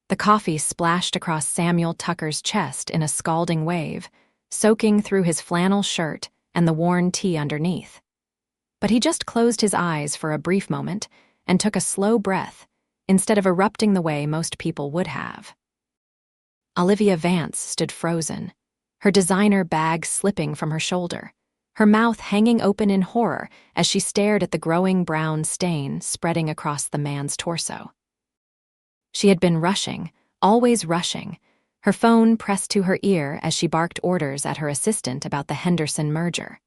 The coffee splashed across Samuel Tucker's chest in a scalding wave, soaking through his flannel shirt and the worn tee underneath. But he just closed his eyes for a brief moment and took a slow breath, instead of erupting the way most people would have. Olivia Vance stood frozen, her designer bag slipping from her shoulder, her mouth hanging open in horror as she stared at the growing brown stain spreading across the man's torso. She had been rushing, always rushing, her phone pressed to her ear as she barked orders at her assistant about the Henderson merger,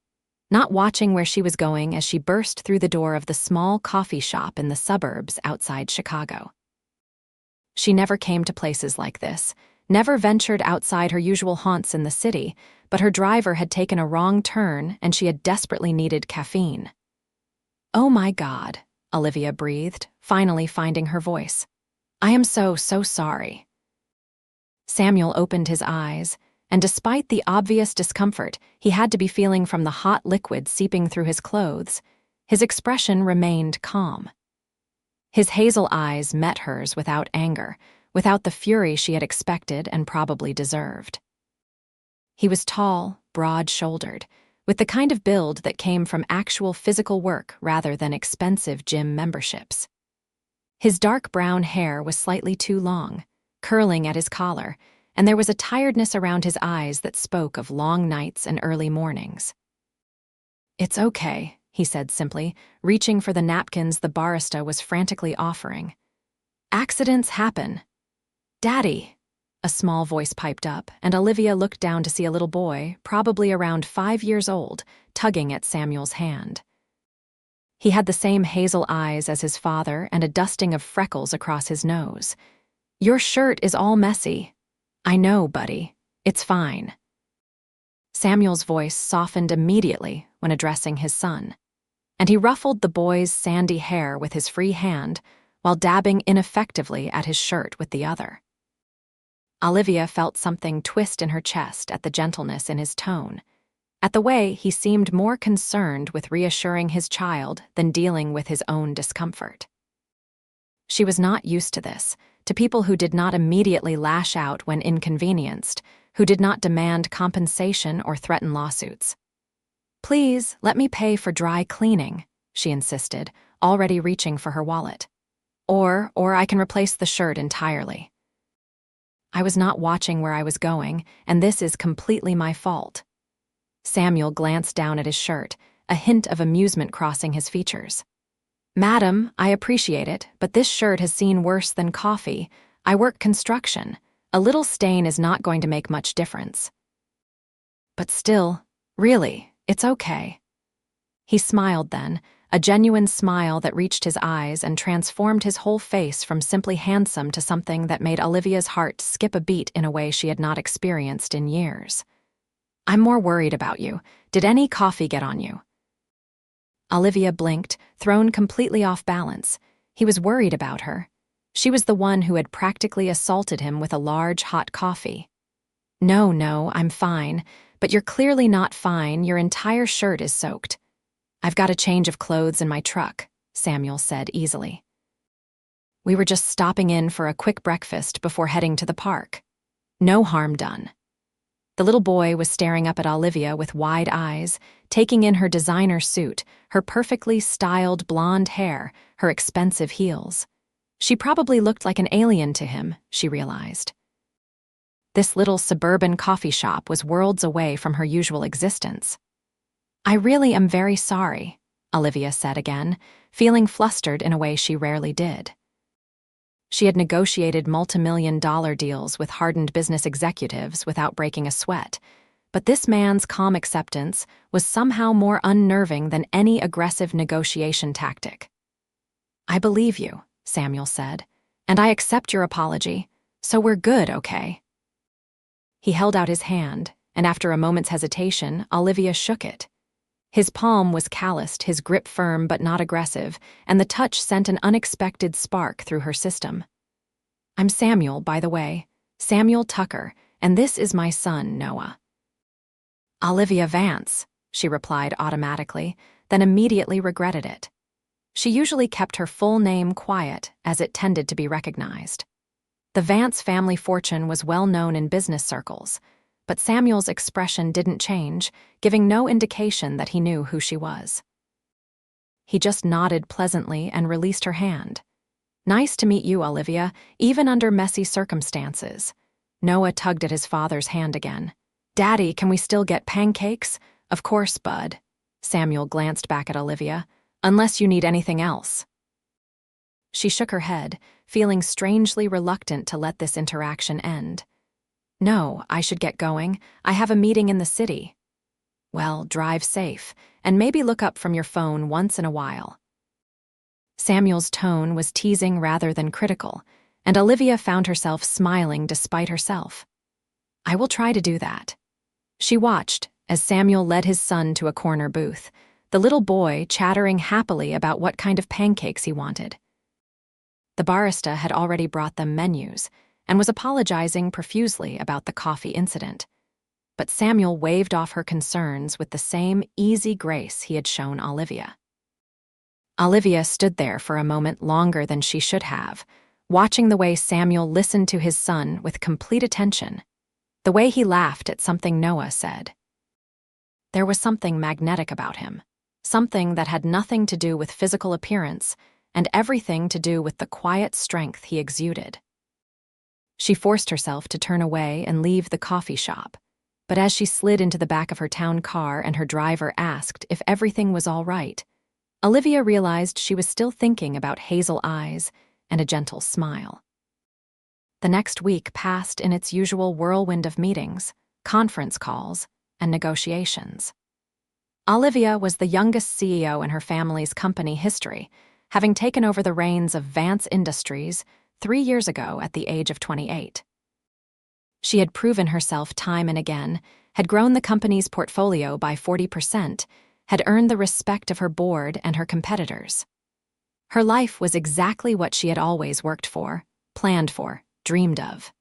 not watching where she was going as she burst through the door of the small coffee shop in the suburbs outside Chicago. She never came to places like this, never ventured outside her usual haunts in the city, but her driver had taken a wrong turn and she had desperately needed caffeine. "Oh my God," Olivia breathed, finally finding her voice. "I am so sorry." Samuel opened his eyes, and despite the obvious discomfort he had to be feeling from the hot liquid seeping through his clothes, his expression remained calm. His hazel eyes met hers without anger, without the fury she had expected and probably deserved. He was tall, broad-shouldered, with the kind of build that came from actual physical work rather than expensive gym memberships. His dark brown hair was slightly too long, curling at his collar, and there was a tiredness around his eyes that spoke of long nights and early mornings. "It's okay," he said simply, reaching for the napkins the barista was frantically offering. "Accidents happen." "Daddy," a small voice piped up, and Olivia looked down to see a little boy, probably around 5 years old, tugging at Samuel's hand. He had the same hazel eyes as his father and a dusting of freckles across his nose. "Your shirt is all messy." "I know, buddy. It's fine." Samuel's voice softened immediately when addressing his son, and he ruffled the boy's sandy hair with his free hand while dabbing ineffectively at his shirt with the other. Olivia felt something twist in her chest at the gentleness in his tone, at the way he seemed more concerned with reassuring his child than dealing with his own discomfort. She was not used to this, to people who did not immediately lash out when inconvenienced, who did not demand compensation or threaten lawsuits. "Please, let me pay for dry cleaning," she insisted, already reaching for her wallet. Or I can replace the shirt entirely." "I was not watching where I was going, and this is completely my fault." Samuel glanced down at his shirt, a hint of amusement crossing his features. "Madam, I appreciate it, but this shirt has seen worse than coffee. I work construction. A little stain is not going to make much difference." "But still, really, it's okay." He smiled then, a genuine smile that reached his eyes and transformed his whole face from simply handsome to something that made Olivia's heart skip a beat in a way she had not experienced in years. "I'm more worried about you. Did any coffee get on you?" Olivia blinked, thrown completely off balance. He was worried about her. She was the one who had practically assaulted him with a large hot coffee. No, I'm fine, but you're clearly not fine. Your entire shirt is soaked." "I've got a change of clothes in my truck," Samuel said easily. "We were just stopping in for a quick breakfast before heading to the park. No harm done." The little boy was staring up at Olivia with wide eyes, taking in her designer suit, her perfectly styled blonde hair, her expensive heels. She probably looked like an alien to him, she realized. This little suburban coffee shop was worlds away from her usual existence. "I really am very sorry," Olivia said again, feeling flustered in a way she rarely did. She had negotiated multi-million-dollar deals with hardened business executives without breaking a sweat, but this man's calm acceptance was somehow more unnerving than any aggressive negotiation tactic. "I believe you," Samuel said, "and I accept your apology, so we're good, okay?" He held out his hand, and after a moment's hesitation, Olivia shook it. His palm was calloused, his grip firm but not aggressive, and the touch sent an unexpected spark through her system. "I'm Samuel, by the way, Samuel Tucker, and this is my son, Noah." "Olivia Vance," she replied automatically, then immediately regretted it. She usually kept her full name quiet, as it tended to be recognized. The Vance family fortune was well known in business circles, but Samuel's expression didn't change, giving no indication that he knew who she was. He just nodded pleasantly and released her hand. "Nice to meet you, Olivia, even under messy circumstances." Noah tugged at his father's hand again. "Daddy, can we still get pancakes?" "Of course, bud." Samuel glanced back at Olivia. "Unless you need anything else." She shook her head, feeling strangely reluctant to let this interaction end. "No, I should get going. I have a meeting in the city." "Well, drive safe, and maybe look up from your phone once in a while." Samuel's tone was teasing rather than critical, and Olivia found herself smiling despite herself. "I will try to do that." She watched as Samuel led his son to a corner booth, the little boy chattering happily about what kind of pancakes he wanted. The barista had already brought them menus and was apologizing profusely about the coffee incident. But Samuel waved off her concerns with the same easy grace he had shown Olivia. Olivia stood there for a moment longer than she should have, watching the way Samuel listened to his son with complete attention, the way he laughed at something Noah said. There was something magnetic about him, something that had nothing to do with physical appearance and everything to do with the quiet strength he exuded. She forced herself to turn away and leave the coffee shop, but as she slid into the back of her town car and her driver asked if everything was all right, Olivia realized she was still thinking about hazel eyes and a gentle smile. The next week passed in its usual whirlwind of meetings, conference calls, and negotiations. Olivia was the youngest CEO in her family's company history, having taken over the reins of Vance Industries 3 years ago at the age of 28. She had proven herself time and again, had grown the company's portfolio by 40%, had earned the respect of her board and her competitors. Her life was exactly what she had always worked for, planned for, dreamed of.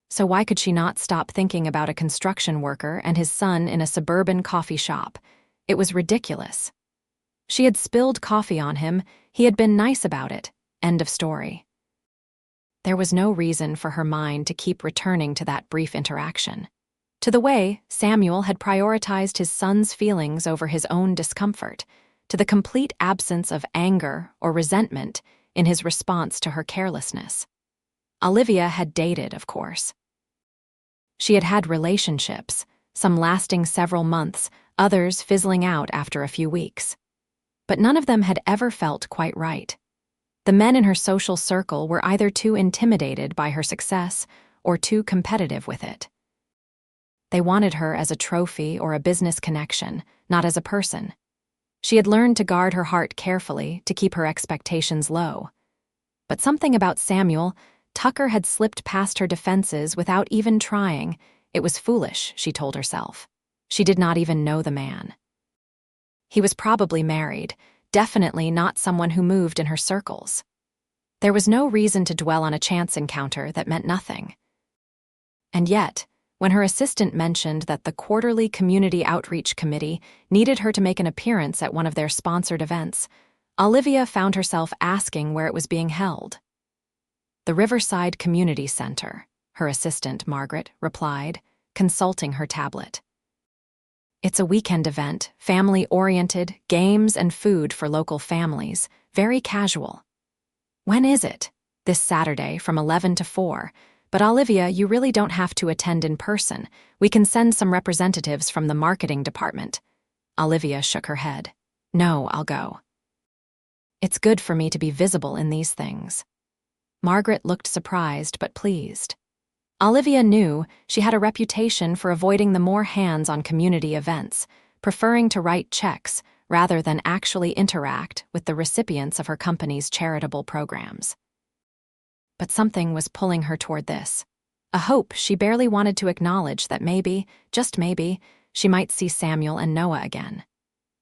So why could she not stop thinking about a construction worker and his son in a suburban coffee shop? It was ridiculous. She had spilled coffee on him, he had been nice about it, end of story. There was no reason for her mind to keep returning to that brief interaction, to the way Samuel had prioritized his son's feelings over his own discomfort, to the complete absence of anger or resentment in his response to her carelessness. Olivia had dated, of course. She had had relationships, some lasting several months, others fizzling out after a few weeks. But none of them had ever felt quite right. The men in her social circle were either too intimidated by her success or too competitive with it. They wanted her as a trophy or a business connection, not as a person. She had learned to guard her heart carefully to keep her expectations low. But something about Samuel, Tucker had slipped past her defenses without even trying. It was foolish, she told herself. She did not even know the man. He was probably married, definitely not someone who moved in her circles. There was no reason to dwell on a chance encounter that meant nothing. And yet, when her assistant mentioned that the quarterly community outreach committee needed her to make an appearance at one of their sponsored events, Olivia found herself asking where it was being held. "The Riverside Community Center," her assistant, Margaret, replied, consulting her tablet. "It's a weekend event, family-oriented, games and food for local families, very casual." "When is it?" "This Saturday from 11 to 4. But Olivia, you really don't have to attend in person. We can send some representatives from the marketing department." Olivia shook her head. "No, I'll go. It's good for me to be visible in these things." Margaret looked surprised but pleased. Olivia knew she had a reputation for avoiding the more hands-on community events, preferring to write checks rather than actually interact with the recipients of her company's charitable programs. But something was pulling her toward this. A hope she barely wanted to acknowledge that maybe, just maybe, she might see Samuel and Noah again.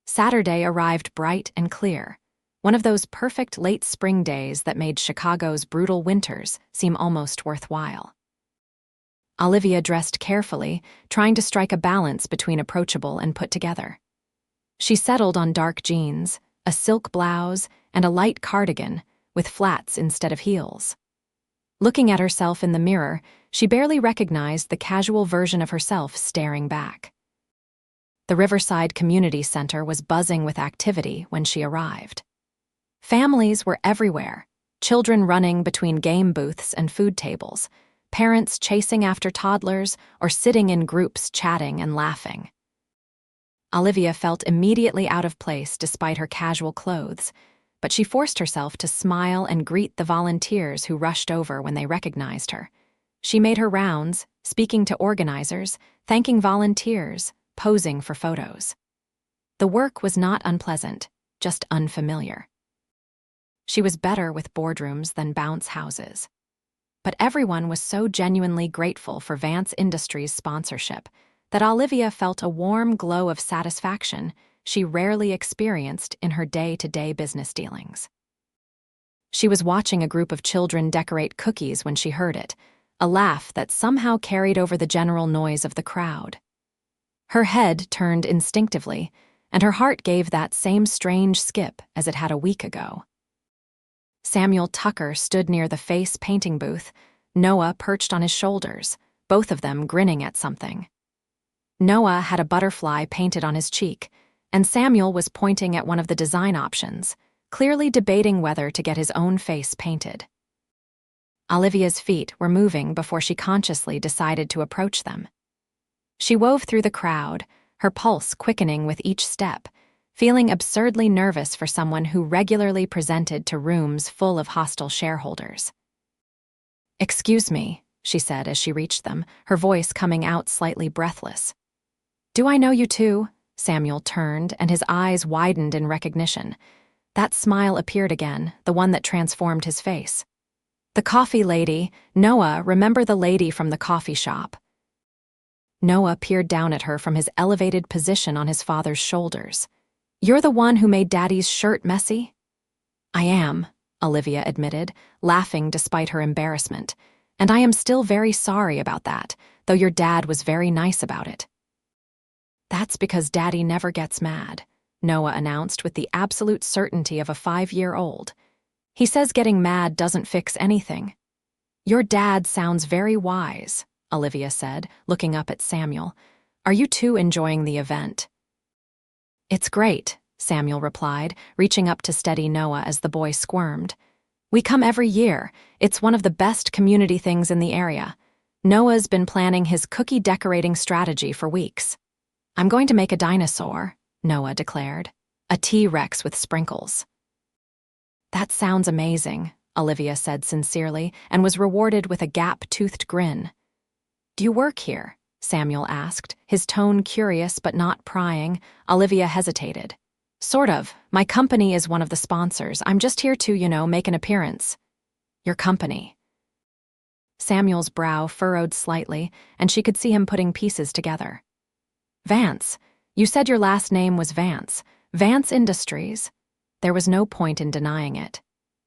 Saturday arrived bright and clear, one of those perfect late spring days that made Chicago's brutal winters seem almost worthwhile. Olivia dressed carefully, trying to strike a balance between approachable and put together. She settled on dark jeans, a silk blouse, and a light cardigan with flats instead of heels. Looking at herself in the mirror, she barely recognized the casual version of herself staring back. The Riverside Community Center was buzzing with activity when she arrived. Families were everywhere, children running between game booths and food tables, parents chasing after toddlers or sitting in groups chatting and laughing. Olivia felt immediately out of place despite her casual clothes, but she forced herself to smile and greet the volunteers who rushed over when they recognized her. She made her rounds, speaking to organizers, thanking volunteers, posing for photos. The work was not unpleasant, just unfamiliar. She was better with boardrooms than bounce houses. But everyone was so genuinely grateful for Vance Industries' sponsorship that Olivia felt a warm glow of satisfaction she rarely experienced in her day-to-day business dealings. She was watching a group of children decorate cookies when she heard it, a laugh that somehow carried over the general noise of the crowd. Her head turned instinctively, and her heart gave that same strange skip as it had a week ago. Samuel Tucker stood near the face painting booth, Noah perched on his shoulders, both of them grinning at something. Noah had a butterfly painted on his cheek, and Samuel was pointing at one of the design options, clearly debating whether to get his own face painted. Olivia's feet were moving before she consciously decided to approach them. She wove through the crowd, her pulse quickening with each step, feeling absurdly nervous for someone who regularly presented to rooms full of hostile shareholders. "Excuse me," she said as she reached them, her voice coming out slightly breathless. "Do I know you too?" Samuel turned, and his eyes widened in recognition. That smile appeared again, the one that transformed his face. "The coffee lady. Noah, remember the lady from the coffee shop?" Noah peered down at her from his elevated position on his father's shoulders. "You're the one who made Daddy's shirt messy?" "I am," Olivia admitted, laughing despite her embarrassment. "And I am still very sorry about that, though your dad was very nice about it." "That's because Daddy never gets mad," Noah announced with the absolute certainty of a 5-year-old. "He says getting mad doesn't fix anything." "Your dad sounds very wise," Olivia said, looking up at Samuel. "Are you two enjoying the event?" "It's great," Samuel replied, reaching up to steady Noah as the boy squirmed. "We come every year. It's one of the best community things in the area. Noah's been planning his cookie decorating strategy for weeks." "I'm going to make a dinosaur," Noah declared. "A T-Rex with sprinkles." "That sounds amazing," Olivia said sincerely, and was rewarded with a gap-toothed grin. "Do you work here?" Samuel asked, his tone curious but not prying. Olivia hesitated. "Sort of. My company is one of the sponsors. I'm just here to, make an appearance." "Your company?" Samuel's brow furrowed slightly, and she could see him putting pieces together. "Vance. You said your last name was Vance. Vance Industries." There was no point in denying it.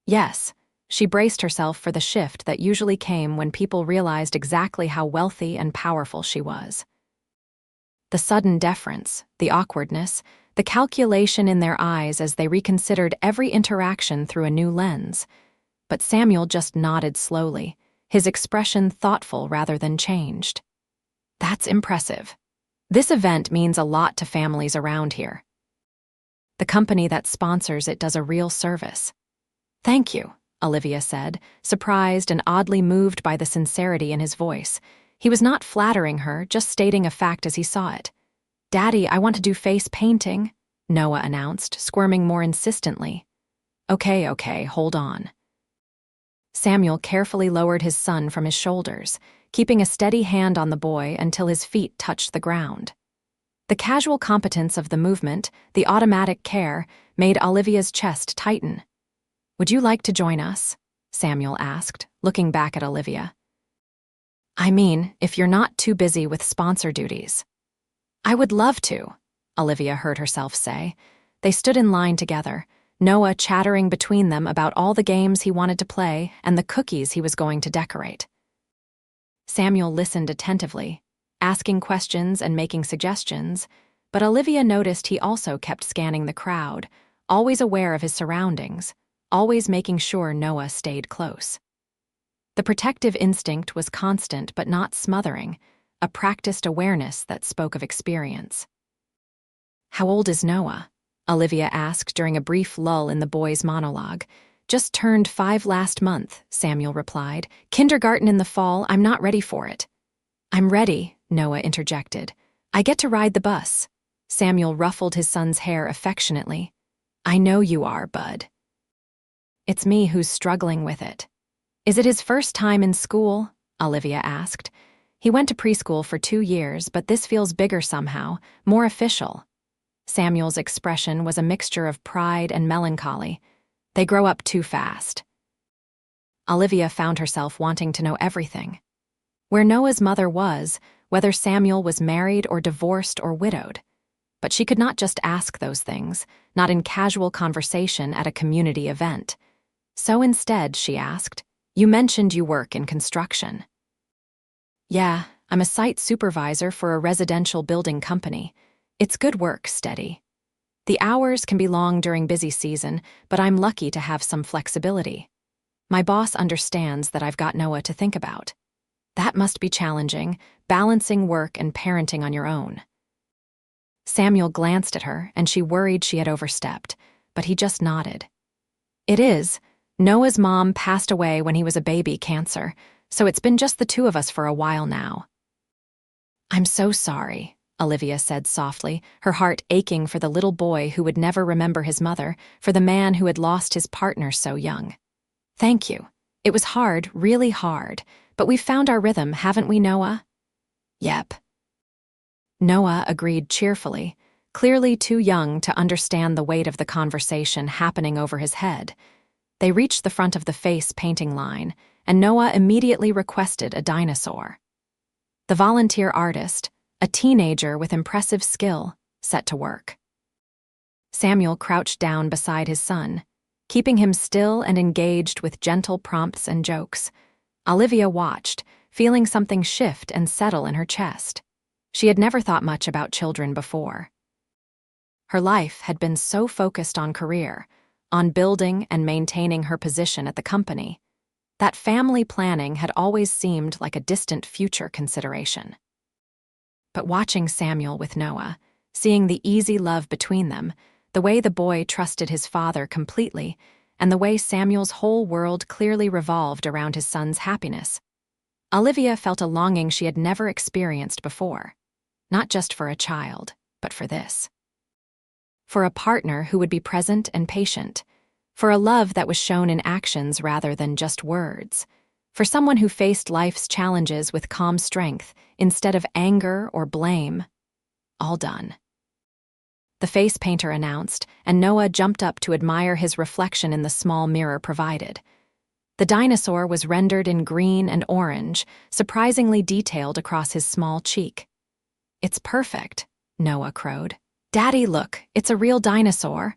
"Yes." She braced herself for the shift that usually came when people realized exactly how wealthy and powerful she was. The sudden deference, the awkwardness, the calculation in their eyes as they reconsidered every interaction through a new lens. But Samuel just nodded slowly, his expression thoughtful rather than changed. "That's impressive. This event means a lot to families around here. The company that sponsors it does a real service." "Thank you," Olivia said, surprised and oddly moved by the sincerity in his voice. He was not flattering her, just stating a fact as he saw it. "Daddy, I want to do face painting," Noah announced, squirming more insistently. Okay, hold on." Samuel carefully lowered his son from his shoulders, keeping a steady hand on the boy until his feet touched the ground. The casual competence of the movement, the automatic care, made Olivia's chest tighten. "Would you like to join us?" Samuel asked, looking back at Olivia. "I mean, if you're not too busy with sponsor duties." "I would love to," Olivia heard herself say. They stood in line together, Noah chattering between them about all the games he wanted to play and the cookies he was going to decorate. Samuel listened attentively, asking questions and making suggestions, but Olivia noticed he also kept scanning the crowd, always aware of his surroundings, always making sure Noah stayed close. The protective instinct was constant but not smothering, a practiced awareness that spoke of experience. "How old is Noah?" Olivia asked during a brief lull in the boy's monologue. "Just turned 5 last month," Samuel replied. "Kindergarten in the fall, I'm not ready for it." "I'm ready," Noah interjected. "I get to ride the bus." Samuel ruffled his son's hair affectionately. "I know you are, bud." "It's me who's struggling with it." "Is it his first time in school?" Olivia asked. "He went to preschool for 2 years, but this feels bigger somehow, more official." Samuel's expression was a mixture of pride and melancholy. "They grow up too fast." Olivia found herself wanting to know everything. Where Noah's mother was, whether Samuel was married or divorced or widowed. But she could not just ask those things, not in casual conversation at a community event. So instead, she asked, "You mentioned you work in construction." "Yeah, I'm a site supervisor for a residential building company. It's good work, steady. The hours can be long during busy season, but I'm lucky to have some flexibility. My boss understands that I've got Noah to think about. That must be challenging, balancing work and parenting on your own." Samuel glanced at her, and she worried she had overstepped, but he just nodded. "It is. Noah's mom passed away when he was a baby, cancer, so it's been just the two of us for a while now." "I'm so sorry," Olivia said softly, her heart aching for the little boy who would never remember his mother, for the man who had lost his partner so young. "Thank you. It was hard, really hard, but we've found our rhythm, haven't we, Noah?" "Yep." Noah agreed cheerfully, clearly too young to understand the weight of the conversation happening over his head. They reached the front of the face painting line, and Noah immediately requested a dinosaur. The volunteer artist, a teenager with impressive skill, set to work. Samuel crouched down beside his son, keeping him still and engaged with gentle prompts and jokes. Olivia watched, feeling something shift and settle in her chest. She had never thought much about children before. Her life had been so focused on career, on building and maintaining her position at the company, that family planning had always seemed like a distant future consideration. But watching Samuel with Noah, seeing the easy love between them, the way the boy trusted his father completely, and the way Samuel's whole world clearly revolved around his son's happiness, Olivia felt a longing she had never experienced before, not just for a child, but for this. For a partner who would be present and patient, for a love that was shown in actions rather than just words, for someone who faced life's challenges with calm strength instead of anger or blame. All done. The face painter announced, and Noah jumped up to admire his reflection in the small mirror provided. The dinosaur was rendered in green and orange, surprisingly detailed across his small cheek. "It's perfect," Noah crowed. "Daddy, look, it's a real dinosaur."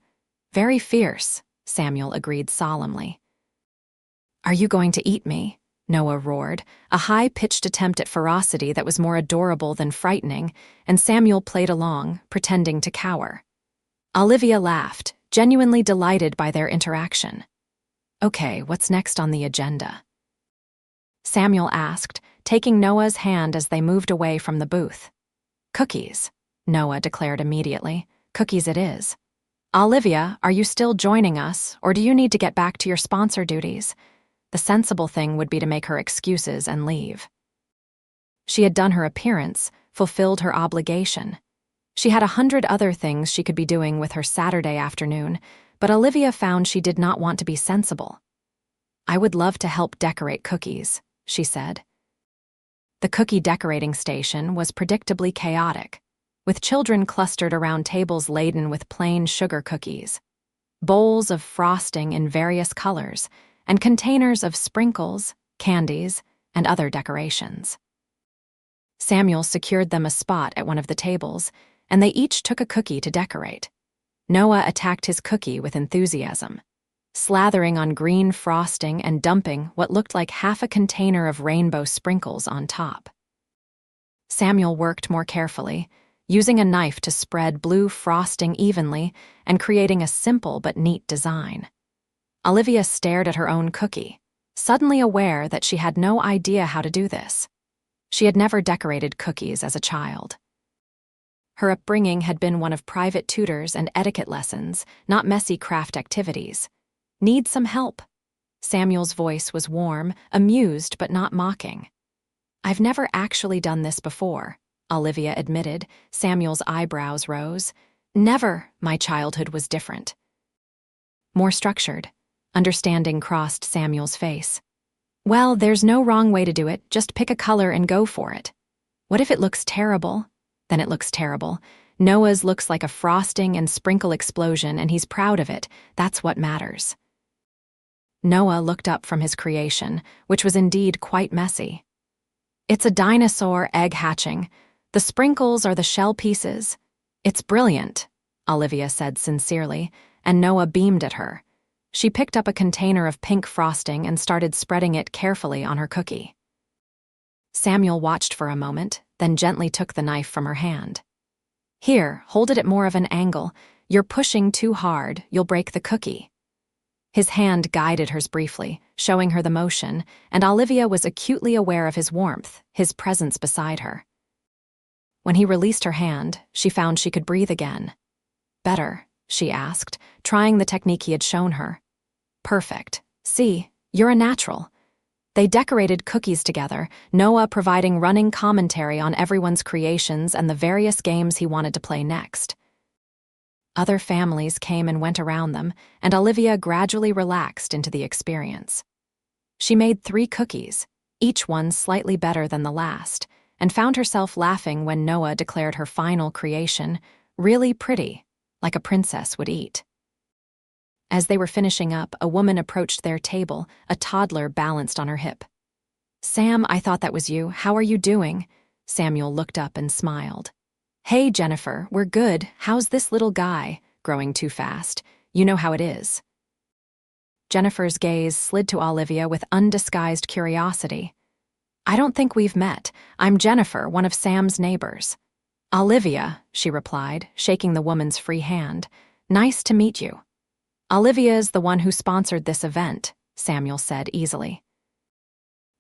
"Very fierce," Samuel agreed solemnly. "Are you going to eat me?" Noah roared, a high-pitched attempt at ferocity that was more adorable than frightening, and Samuel played along, pretending to cower. Olivia laughed, genuinely delighted by their interaction. "Okay, what's next on the agenda?" Samuel asked, taking Noah's hand as they moved away from the booth. "Cookies," Noah declared immediately. "Cookies it is." "Olivia, are you still joining us, or do you need to get back to your sponsor duties?" The sensible thing would be to make her excuses and leave. She had done her appearance, fulfilled her obligation. She had 100 other things she could be doing with her Saturday afternoon, but Olivia found she did not want to be sensible. "I would love to help decorate cookies," she said. The cookie decorating station was predictably chaotic, with children clustered around tables laden with plain sugar cookies, bowls of frosting in various colors, and containers of sprinkles, candies, and other decorations. Samuel secured them a spot at one of the tables, and they each took a cookie to decorate. Noah attacked his cookie with enthusiasm, slathering on green frosting and dumping what looked like half a container of rainbow sprinkles on top. Samuel worked more carefully, using a knife to spread blue frosting evenly and creating a simple but neat design. Olivia stared at her own cookie, suddenly aware that she had no idea how to do this. She had never decorated cookies as a child. Her upbringing had been one of private tutors and etiquette lessons, not messy craft activities. Need some help? Samuel's voice was warm, amused but not mocking. I've never actually done this before, Olivia admitted. Samuel's eyebrows rose. Never. My childhood was different. More structured. Understanding crossed Samuel's face. Well, there's no wrong way to do it. Just pick a color and go for it. What if it looks terrible? Then it looks terrible. Noah's looks like a frosting and sprinkle explosion, and he's proud of it. That's what matters. Noah looked up from his creation, which was indeed quite messy. It's a dinosaur egg hatching. The sprinkles are the shell pieces. It's brilliant, Olivia said sincerely, and Noah beamed at her. She picked up a container of pink frosting and started spreading it carefully on her cookie. Samuel watched for a moment, then gently took the knife from her hand. Here, hold it at more of an angle. You're pushing too hard, you'll break the cookie. His hand guided hers briefly, showing her the motion, and Olivia was acutely aware of his warmth, his presence beside her. When he released her hand, she found she could breathe again. Better, she asked, trying the technique he had shown her. Perfect. See, you're a natural. They decorated cookies together, Noah providing running commentary on everyone's creations and the various games he wanted to play next. Other families came and went around them, and Olivia gradually relaxed into the experience. She made 3 cookies, each one slightly better than the last, and found herself laughing when Noah declared her final creation really pretty, like a princess would eat. As they were finishing up, a woman approached their table, a toddler balanced on her hip. Sam, I thought that was you. How are you doing? Samuel looked up and smiled. Hey, Jennifer, we're good. How's this little guy? Growing too fast. You know how it is. Jennifer's gaze slid to Olivia with undisguised curiosity. I don't think we've met. I'm Jennifer, one of Sam's neighbors. Olivia, she replied, shaking the woman's free hand. Nice to meet you. Olivia's the one who sponsored this event, Samuel said easily.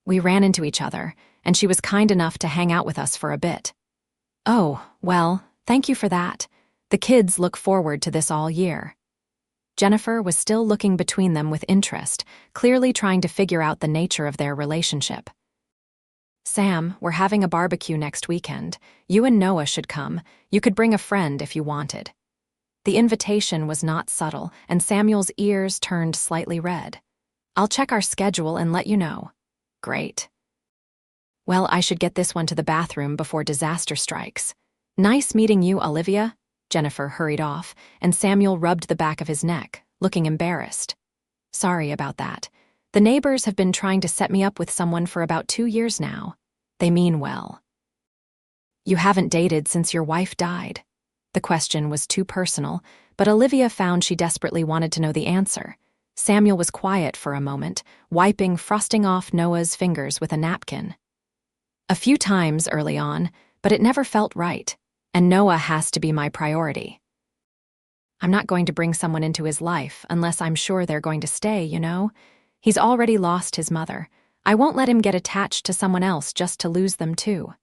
We ran into each other, and she was kind enough to hang out with us for a bit. Oh, well, thank you for that. The kids look forward to this all year. Jennifer was still looking between them with interest, clearly trying to figure out the nature of their relationship. Sam, we're having a barbecue next weekend. You and Noah should come. You could bring a friend if you wanted. The invitation was not subtle, and Samuel's ears turned slightly red. I'll check our schedule and let you know. Great. Well, I should get this one to the bathroom before disaster strikes. Nice meeting you, Olivia. Jennifer hurried off, and Samuel rubbed the back of his neck, looking embarrassed. Sorry about that. The neighbors have been trying to set me up with someone for about 2 years now. They mean well. You haven't dated since your wife died. The question was too personal, but Olivia found she desperately wanted to know the answer. Samuel was quiet for a moment, wiping frosting off Noah's fingers with a napkin. A few times early on, but it never felt right, and Noah has to be my priority. I'm not going to bring someone into his life unless I'm sure they're going to stay, you know? He's already lost his mother. I won't let him get attached to someone else just to lose them too.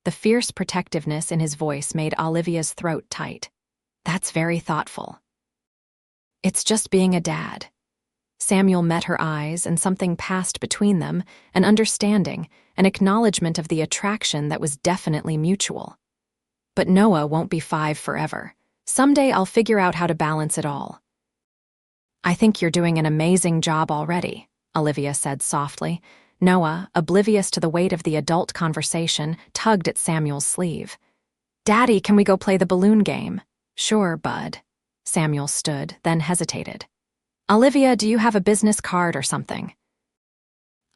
The fierce protectiveness in his voice made Olivia's throat tight. That's very thoughtful. It's just being a dad. Samuel met her eyes, and something passed between them, an understanding, an acknowledgement of the attraction that was definitely mutual. But Noah won't be 5 forever. Someday I'll figure out how to balance it all. I think you're doing an amazing job already, Olivia said softly. Noah, oblivious to the weight of the adult conversation, tugged at Samuel's sleeve. Daddy, can we go play the balloon game? Sure, bud. Samuel stood, then hesitated. Olivia, do you have a business card or something?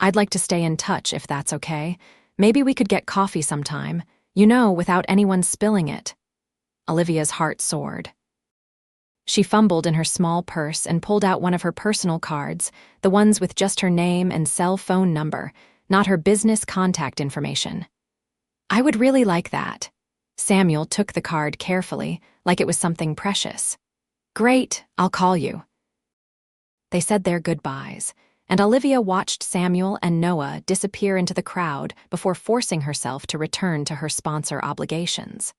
I'd like to stay in touch if that's okay. Maybe we could get coffee sometime, you know, without anyone spilling it. Olivia's heart soared. She fumbled in her small purse and pulled out one of her personal cards, the ones with just her name and cell phone number, not her business contact information. I would really like that. Samuel took the card carefully, like it was something precious. Great, I'll call you. They said their goodbyes, and Olivia watched Samuel and Noah disappear into the crowd before forcing herself to return to her sponsor obligations.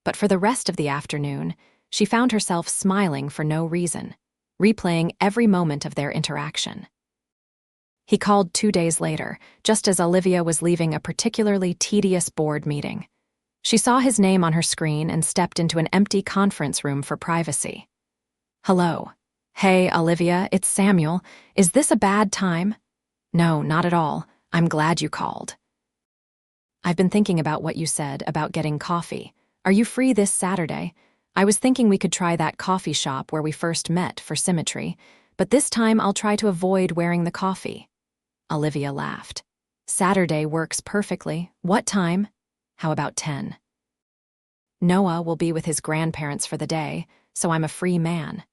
But for the rest of the afternoon, she found herself smiling for no reason, replaying every moment of their interaction. He called 2 days later, just as Olivia was leaving a particularly tedious board meeting. She saw his name on her screen and stepped into an empty conference room for privacy. "Hello. Hey, Olivia, it's Samuel. Is this a bad time?" "No, not at all. I'm glad you called." "I've been thinking about what you said about getting coffee. Are you free this Saturday? I was thinking we could try that coffee shop where we first met for symmetry, but this time I'll try to avoid wearing the coffee." Olivia laughed. "Saturday works perfectly. What time?" "How about 10? Noah will be with his grandparents for the day, so I'm a free man."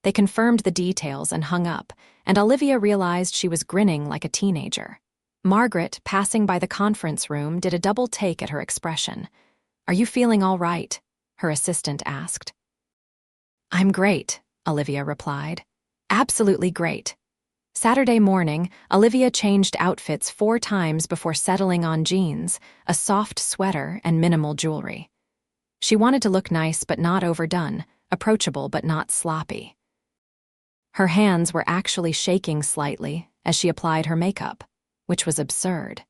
They confirmed the details and hung up, and Olivia realized she was grinning like a teenager. Margaret, passing by the conference room, did a double take at her expression. "Are you feeling all right?" her assistant asked. "I'm great," Olivia replied. "Absolutely great." Saturday morning, Olivia changed outfits 4 times before settling on jeans, a soft sweater, and minimal jewelry. She wanted to look nice but not overdone, approachable but not sloppy. Her hands were actually shaking slightly as she applied her makeup, which was absurd.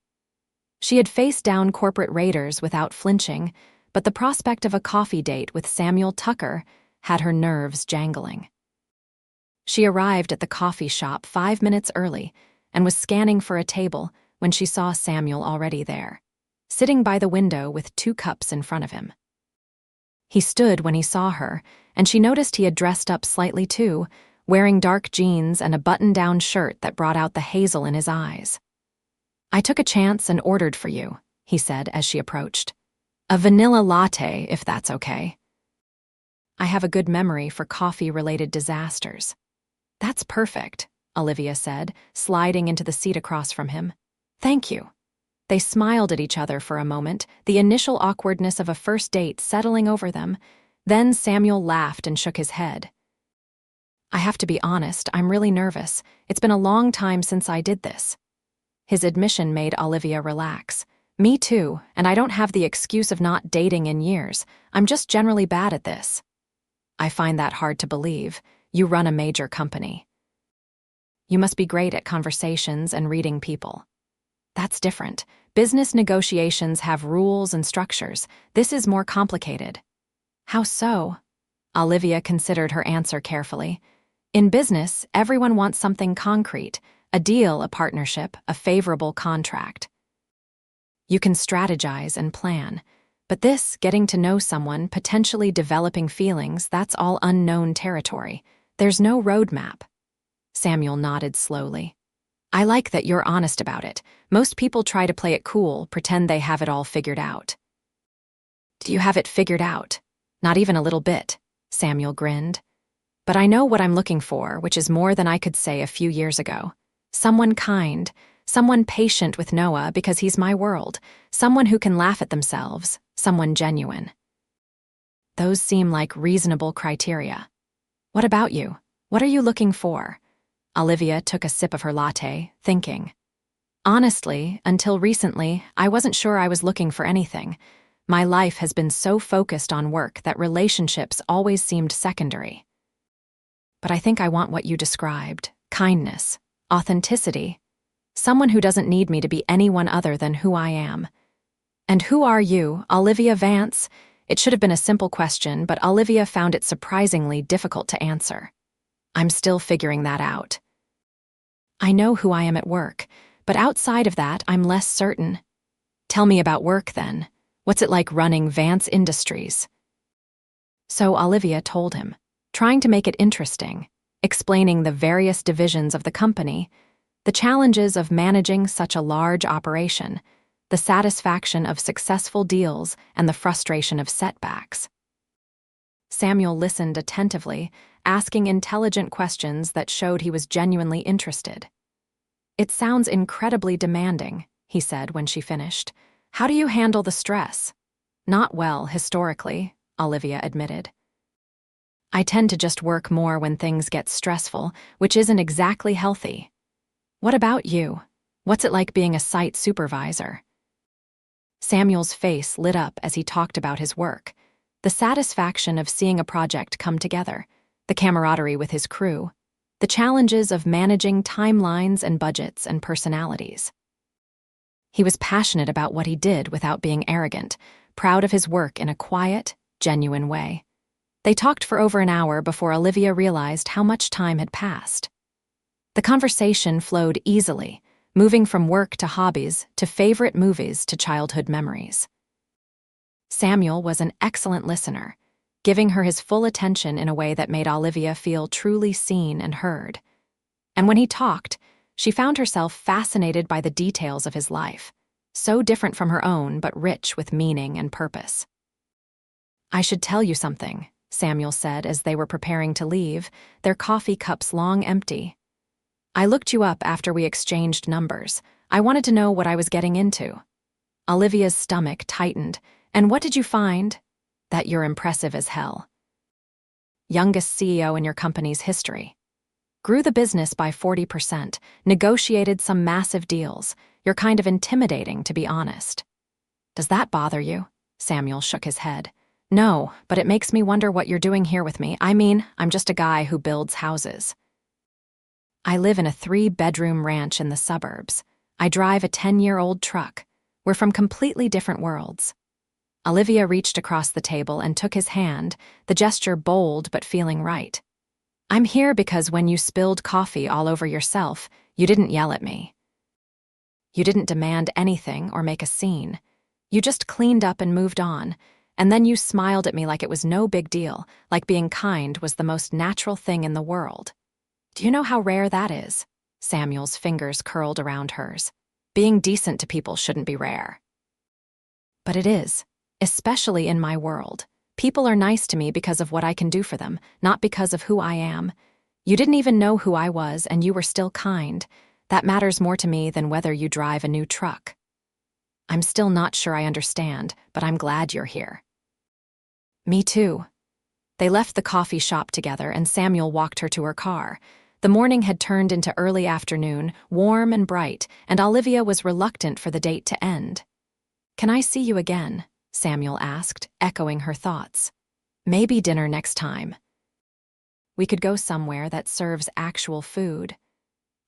She had faced down corporate raiders without flinching, but the prospect of a coffee date with Samuel Tucker had her nerves jangling. She arrived at the coffee shop 5 minutes early and was scanning for a table when she saw Samuel already there, sitting by the window with 2 cups in front of him. He stood when he saw her, and she noticed he had dressed up slightly too, wearing dark jeans and a button-down shirt that brought out the hazel in his eyes. "I took a chance and ordered for you," he said as she approached. "A vanilla latte, if that's okay." "I have a good memory for coffee-related disasters." "That's perfect," Olivia said, sliding into the seat across from him. "Thank you." They smiled at each other for a moment, the initial awkwardness of a first date settling over them. Then Samuel laughed and shook his head. "I have to be honest, I'm really nervous. It's been a long time since I did this." His admission made Olivia relax. "Me too, and I don't have the excuse of not dating in years. I'm just generally bad at this." "I find that hard to believe. You run a major company." "You must be great at conversations and reading people." "That's different. Business negotiations have rules and structures. This is more complicated." "How so?" Olivia considered her answer carefully. "In business, everyone wants something concrete, a deal, a partnership, a favorable contract. You can strategize and plan, but this, getting to know someone, potentially developing feelings, that's all unknown territory. There's no roadmap." Samuel nodded slowly. "I like that you're honest about it. Most people try to play it cool, pretend they have it all figured out." "Do you have it figured out?" "Not even a little bit," Samuel grinned. "But I know what I'm looking for, which is more than I could say a few years ago. Someone kind, someone patient with Noah because he's my world, someone who can laugh at themselves, someone genuine." "Those seem like reasonable criteria. What about you? What are you looking for?" Olivia took a sip of her latte, thinking. "Honestly, until recently, I wasn't sure I was looking for anything. My life has been so focused on work that relationships always seemed secondary. But I think I want what you described: kindness, authenticity, someone who doesn't need me to be anyone other than who I am." "And who are you, Olivia Vance?" It should have been a simple question, but Olivia found it surprisingly difficult to answer. "I'm still figuring that out. I know who I am at work, but outside of that, I'm less certain." "Tell me about work, then. What's it like running Vance Industries?" So Olivia told him, trying to make it interesting, explaining the various divisions of the company, the challenges of managing such a large operation, the satisfaction of successful deals, and the frustration of setbacks. Samuel listened attentively, asking intelligent questions that showed he was genuinely interested. "It sounds incredibly demanding," he said when she finished. "How do you handle the stress?" "Not well, historically," Olivia admitted. "I tend to just work more when things get stressful, which isn't exactly healthy." What about you? What's it like being a site supervisor? Samuel's face lit up as he talked about his work. The satisfaction of seeing a project come together, the camaraderie with his crew, the challenges of managing timelines and budgets and personalities. He was passionate about what he did without being arrogant, proud of his work in a quiet, genuine way. They talked for over an hour before Olivia realized how much time had passed. The conversation flowed easily, moving from work to hobbies to favorite movies to childhood memories. Samuel was an excellent listener, giving her his full attention in a way that made Olivia feel truly seen and heard. And when he talked, she found herself fascinated by the details of his life, so different from her own but rich with meaning and purpose. "I should tell you something," Samuel said as they were preparing to leave, their coffee cups long empty. "I looked you up after we exchanged numbers. I wanted to know what I was getting into." Olivia's stomach tightened. "And what did you find?" "That you're impressive as hell. Youngest CEO in your company's history. Grew the business by 40%, negotiated some massive deals. You're kind of intimidating, to be honest." "Does that bother you?" Samuel shook his head. "No, but it makes me wonder what you're doing here with me. I mean, I'm just a guy who builds houses. I live in a 3-bedroom ranch in the suburbs. I drive a 10-year-old truck. We're from completely different worlds." Olivia reached across the table and took his hand, the gesture bold but feeling right. "I'm here because when you spilled coffee all over yourself, you didn't yell at me. You didn't demand anything or make a scene. You just cleaned up and moved on, and then you smiled at me like it was no big deal, like being kind was the most natural thing in the world. Do you know how rare that is?" Samuel's fingers curled around hers. "Being decent to people shouldn't be rare." "But it is. Especially in my world. People are nice to me because of what I can do for them, not because of who I am. You didn't even know who I was, and you were still kind. That matters more to me than whether you drive a new truck. I'm still not sure I understand, but I'm glad you're here." "Me too." They left the coffee shop together, and Samuel walked her to her car. The morning had turned into early afternoon, warm and bright, and Olivia was reluctant for the date to end. "Can I see you again?" Samuel asked, echoing her thoughts. "Maybe dinner next time. We could go somewhere that serves actual food."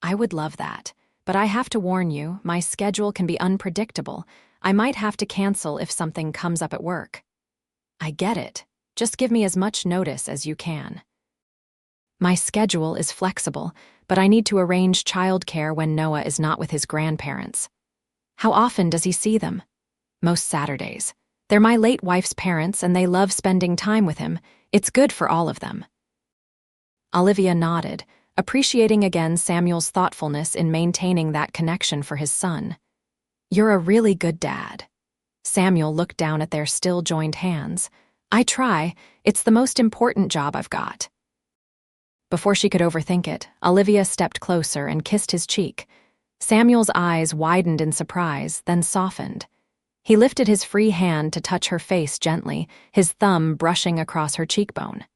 "I would love that, but I have to warn you, my schedule can be unpredictable. I might have to cancel if something comes up at work." "I get it. Just give me as much notice as you can." "My schedule is flexible, but I need to arrange childcare when Noah is not with his grandparents." "How often does he see them?" "Most Saturdays. They're my late wife's parents, and they love spending time with him. It's good for all of them." Olivia nodded, appreciating again Samuel's thoughtfulness in maintaining that connection for his son. "You're a really good dad." Samuel looked down at their still joined hands. "I try. It's the most important job I've got." Before she could overthink it, Olivia stepped closer and kissed his cheek. Samuel's eyes widened in surprise, then softened. He lifted his free hand to touch her face gently, his thumb brushing across her cheekbone.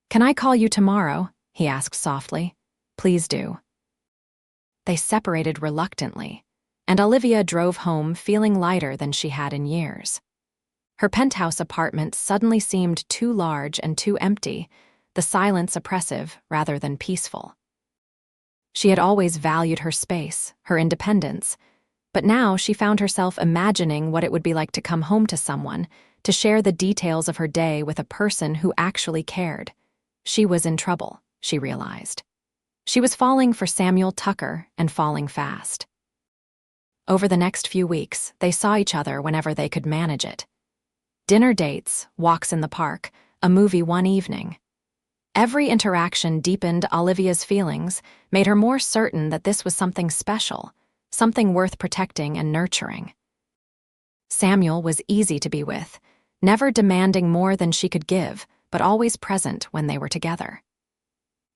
"Can I call you tomorrow?" he asked softly. "Please do." They separated reluctantly, and Olivia drove home feeling lighter than she had in years. Her penthouse apartment suddenly seemed too large and too empty, the silence oppressive rather than peaceful. She had always valued her space, her independence, but now she found herself imagining what it would be like to come home to someone, to share the details of her day with a person who actually cared. She was in trouble, she realized. She was falling for Samuel Tucker and falling fast. Over the next few weeks, they saw each other whenever they could manage it. Dinner dates, walks in the park, a movie one evening. Every interaction deepened Olivia's feelings, made her more certain that this was something special, something worth protecting and nurturing. Samuel was easy to be with, never demanding more than she could give, but always present when they were together.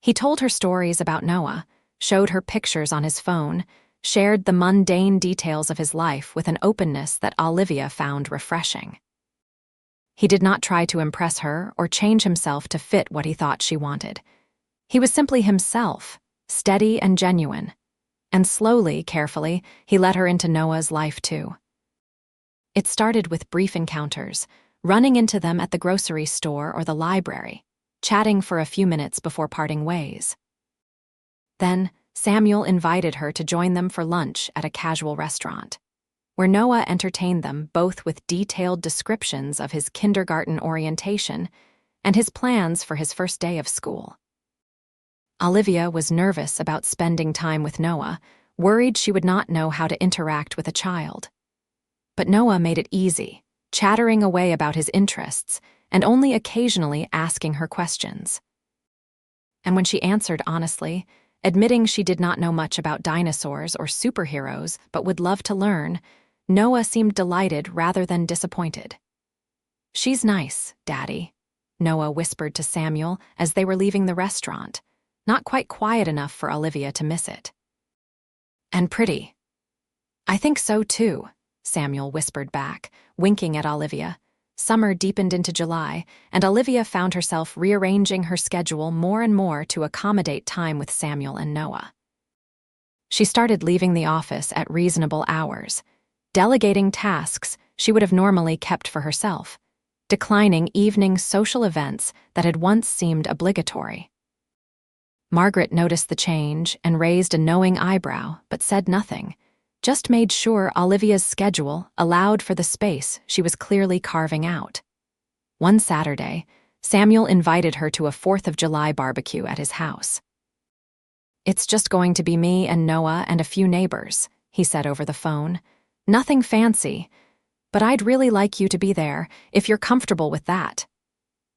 He told her stories about Noah, showed her pictures on his phone, shared the mundane details of his life with an openness that Olivia found refreshing. He did not try to impress her or change himself to fit what he thought she wanted. He was simply himself, steady and genuine. And slowly, carefully, he let her into Noah's life too. It started with brief encounters, running into them at the grocery store or the library, chatting for a few minutes before parting ways. Then, Samuel invited her to join them for lunch at a casual restaurant, where Noah entertained them both with detailed descriptions of his kindergarten orientation and his plans for his first day of school. Olivia was nervous about spending time with Noah, worried she would not know how to interact with a child. But Noah made it easy, chattering away about his interests and only occasionally asking her questions. And when she answered honestly, admitting she did not know much about dinosaurs or superheroes but would love to learn, Noah seemed delighted rather than disappointed. "She's nice, Daddy," Noah whispered to Samuel as they were leaving the restaurant, not quite quiet enough for Olivia to miss it. "And pretty." "I think so too," Samuel whispered back, winking at Olivia. Summer deepened into July, and Olivia found herself rearranging her schedule more and more to accommodate time with Samuel and Noah. She started leaving the office at reasonable hours, delegating tasks she would have normally kept for herself, declining evening social events that had once seemed obligatory. Margaret noticed the change and raised a knowing eyebrow, but said nothing, just made sure Olivia's schedule allowed for the space she was clearly carving out. One Saturday, Samuel invited her to a 4th of July barbecue at his house. "It's just going to be me and Noah and a few neighbors," he said over the phone. "Nothing fancy, but I'd really like you to be there if you're comfortable with that."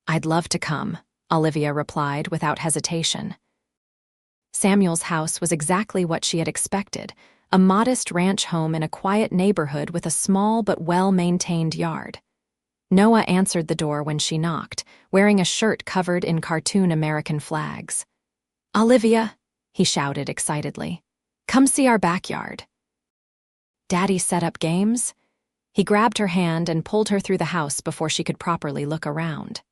"I'd love to come," Olivia replied without hesitation. Samuel's house was exactly what she had expected, a modest ranch home in a quiet neighborhood with a small but well-maintained yard. Noah answered the door when she knocked, wearing a shirt covered in cartoon American flags. "Olivia," he shouted excitedly, "come see our backyard." "Daddy set up games?" He grabbed her hand and pulled her through the house before she could properly look around.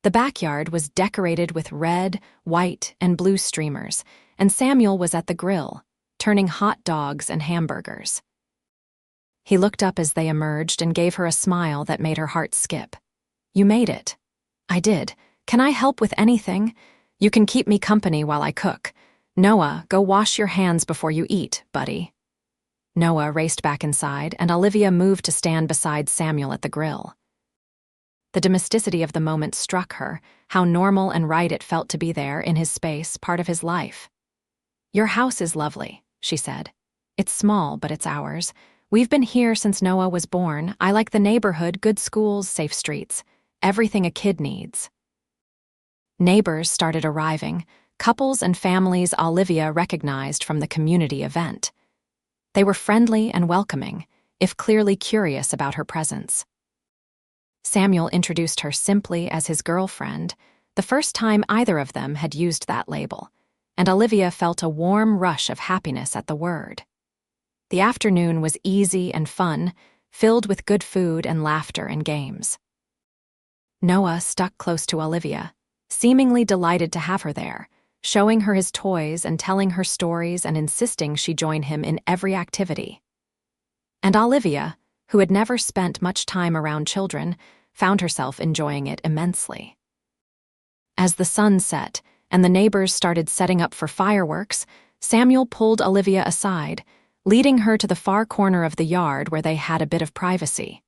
The backyard was decorated with red, white, and blue streamers, and Samuel was at the grill, turning hot dogs and hamburgers. He looked up as they emerged and gave her a smile that made her heart skip. "You made it." "I did. Can I help with anything? You can keep me company while I cook. Noah, go wash your hands before you eat, buddy." Noah raced back inside, and Olivia moved to stand beside Samuel at the grill. The domesticity of the moment struck her, how normal and right it felt to be there in his space, part of his life. "Your house is lovely," she said. "It's small, but it's ours. We've been here since Noah was born. I like the neighborhood, good schools, safe streets. Everything a kid needs." Neighbors started arriving, couples and families Olivia recognized from the community event. They were friendly and welcoming, if clearly curious about her presence. Samuel introduced her simply as his girlfriend, the first time either of them had used that label, and Olivia felt a warm rush of happiness at the word. The afternoon was easy and fun, filled with good food and laughter and games. Noah stuck close to Olivia, seemingly delighted to have her there, showing her his toys and telling her stories and insisting she join him in every activity. And Olivia, who had never spent much time around children, found herself enjoying it immensely. As the sun set and the neighbors started setting up for fireworks, Samuel pulled Olivia aside, leading her to the far corner of the yard where they had a bit of privacy.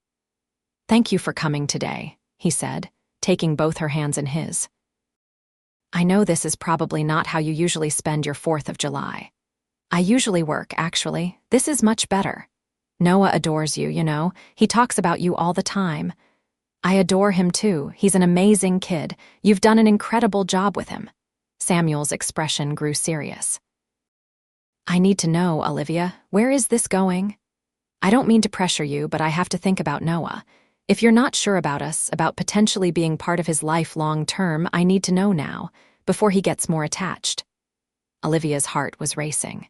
"Thank you for coming today," he said, taking both her hands in his. "I know this is probably not how you usually spend your 4th of July. I usually work, actually. This is much better. Noah adores you, you know. He talks about you all the time. I adore him too. He's an amazing kid. You've done an incredible job with him." Samuel's expression grew serious. "I need to know, Olivia, where is this going? I don't mean to pressure you, but I have to think about Noah. If you're not sure about us, about potentially being part of his life long term, I need to know now, before he gets more attached." Olivia's heart was racing.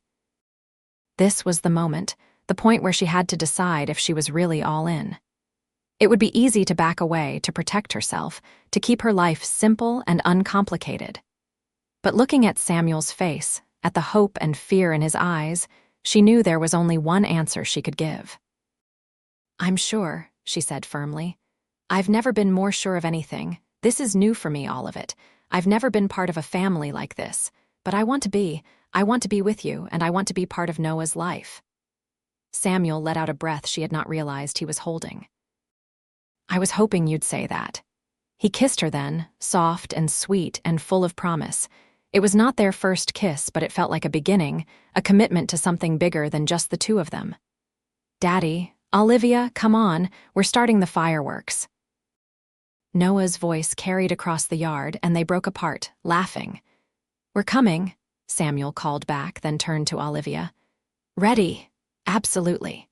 This was the moment, the point where she had to decide if she was really all in. It would be easy to back away, to protect herself, to keep her life simple and uncomplicated. But looking at Samuel's face, At the hope and fear in his eyes, she knew there was only one answer she could give. "I'm sure," she said firmly. "I've never been more sure of anything. This is new for me, all of it. I've never been part of a family like this. But I want to be. I want to be with you, and I want to be part of Noah's life." Samuel let out a breath she had not realized he was holding. "I was hoping you'd say that." He kissed her then, soft and sweet and full of promise. It was not their first kiss, but it felt like a beginning, a commitment to something bigger than just the two of them. "Daddy, Olivia, come on, we're starting the fireworks." Noah's voice carried across the yard, and they broke apart, laughing. "We're coming," Samuel called back, then turned to Olivia. "Ready? Absolutely."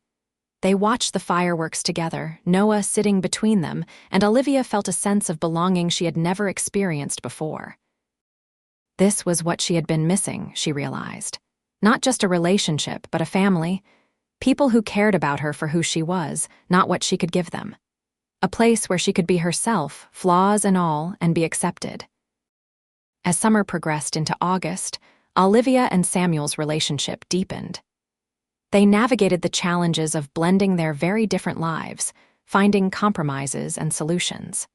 They watched the fireworks together, Noah sitting between them, and Olivia felt a sense of belonging she had never experienced before. This was what she had been missing, she realized. Not just a relationship, but a family. People who cared about her for who she was, not what she could give them. A place where she could be herself, flaws and all, and be accepted. As summer progressed into August, Olivia and Samuel's relationship deepened. They navigated the challenges of blending their very different lives, finding compromises and solutions.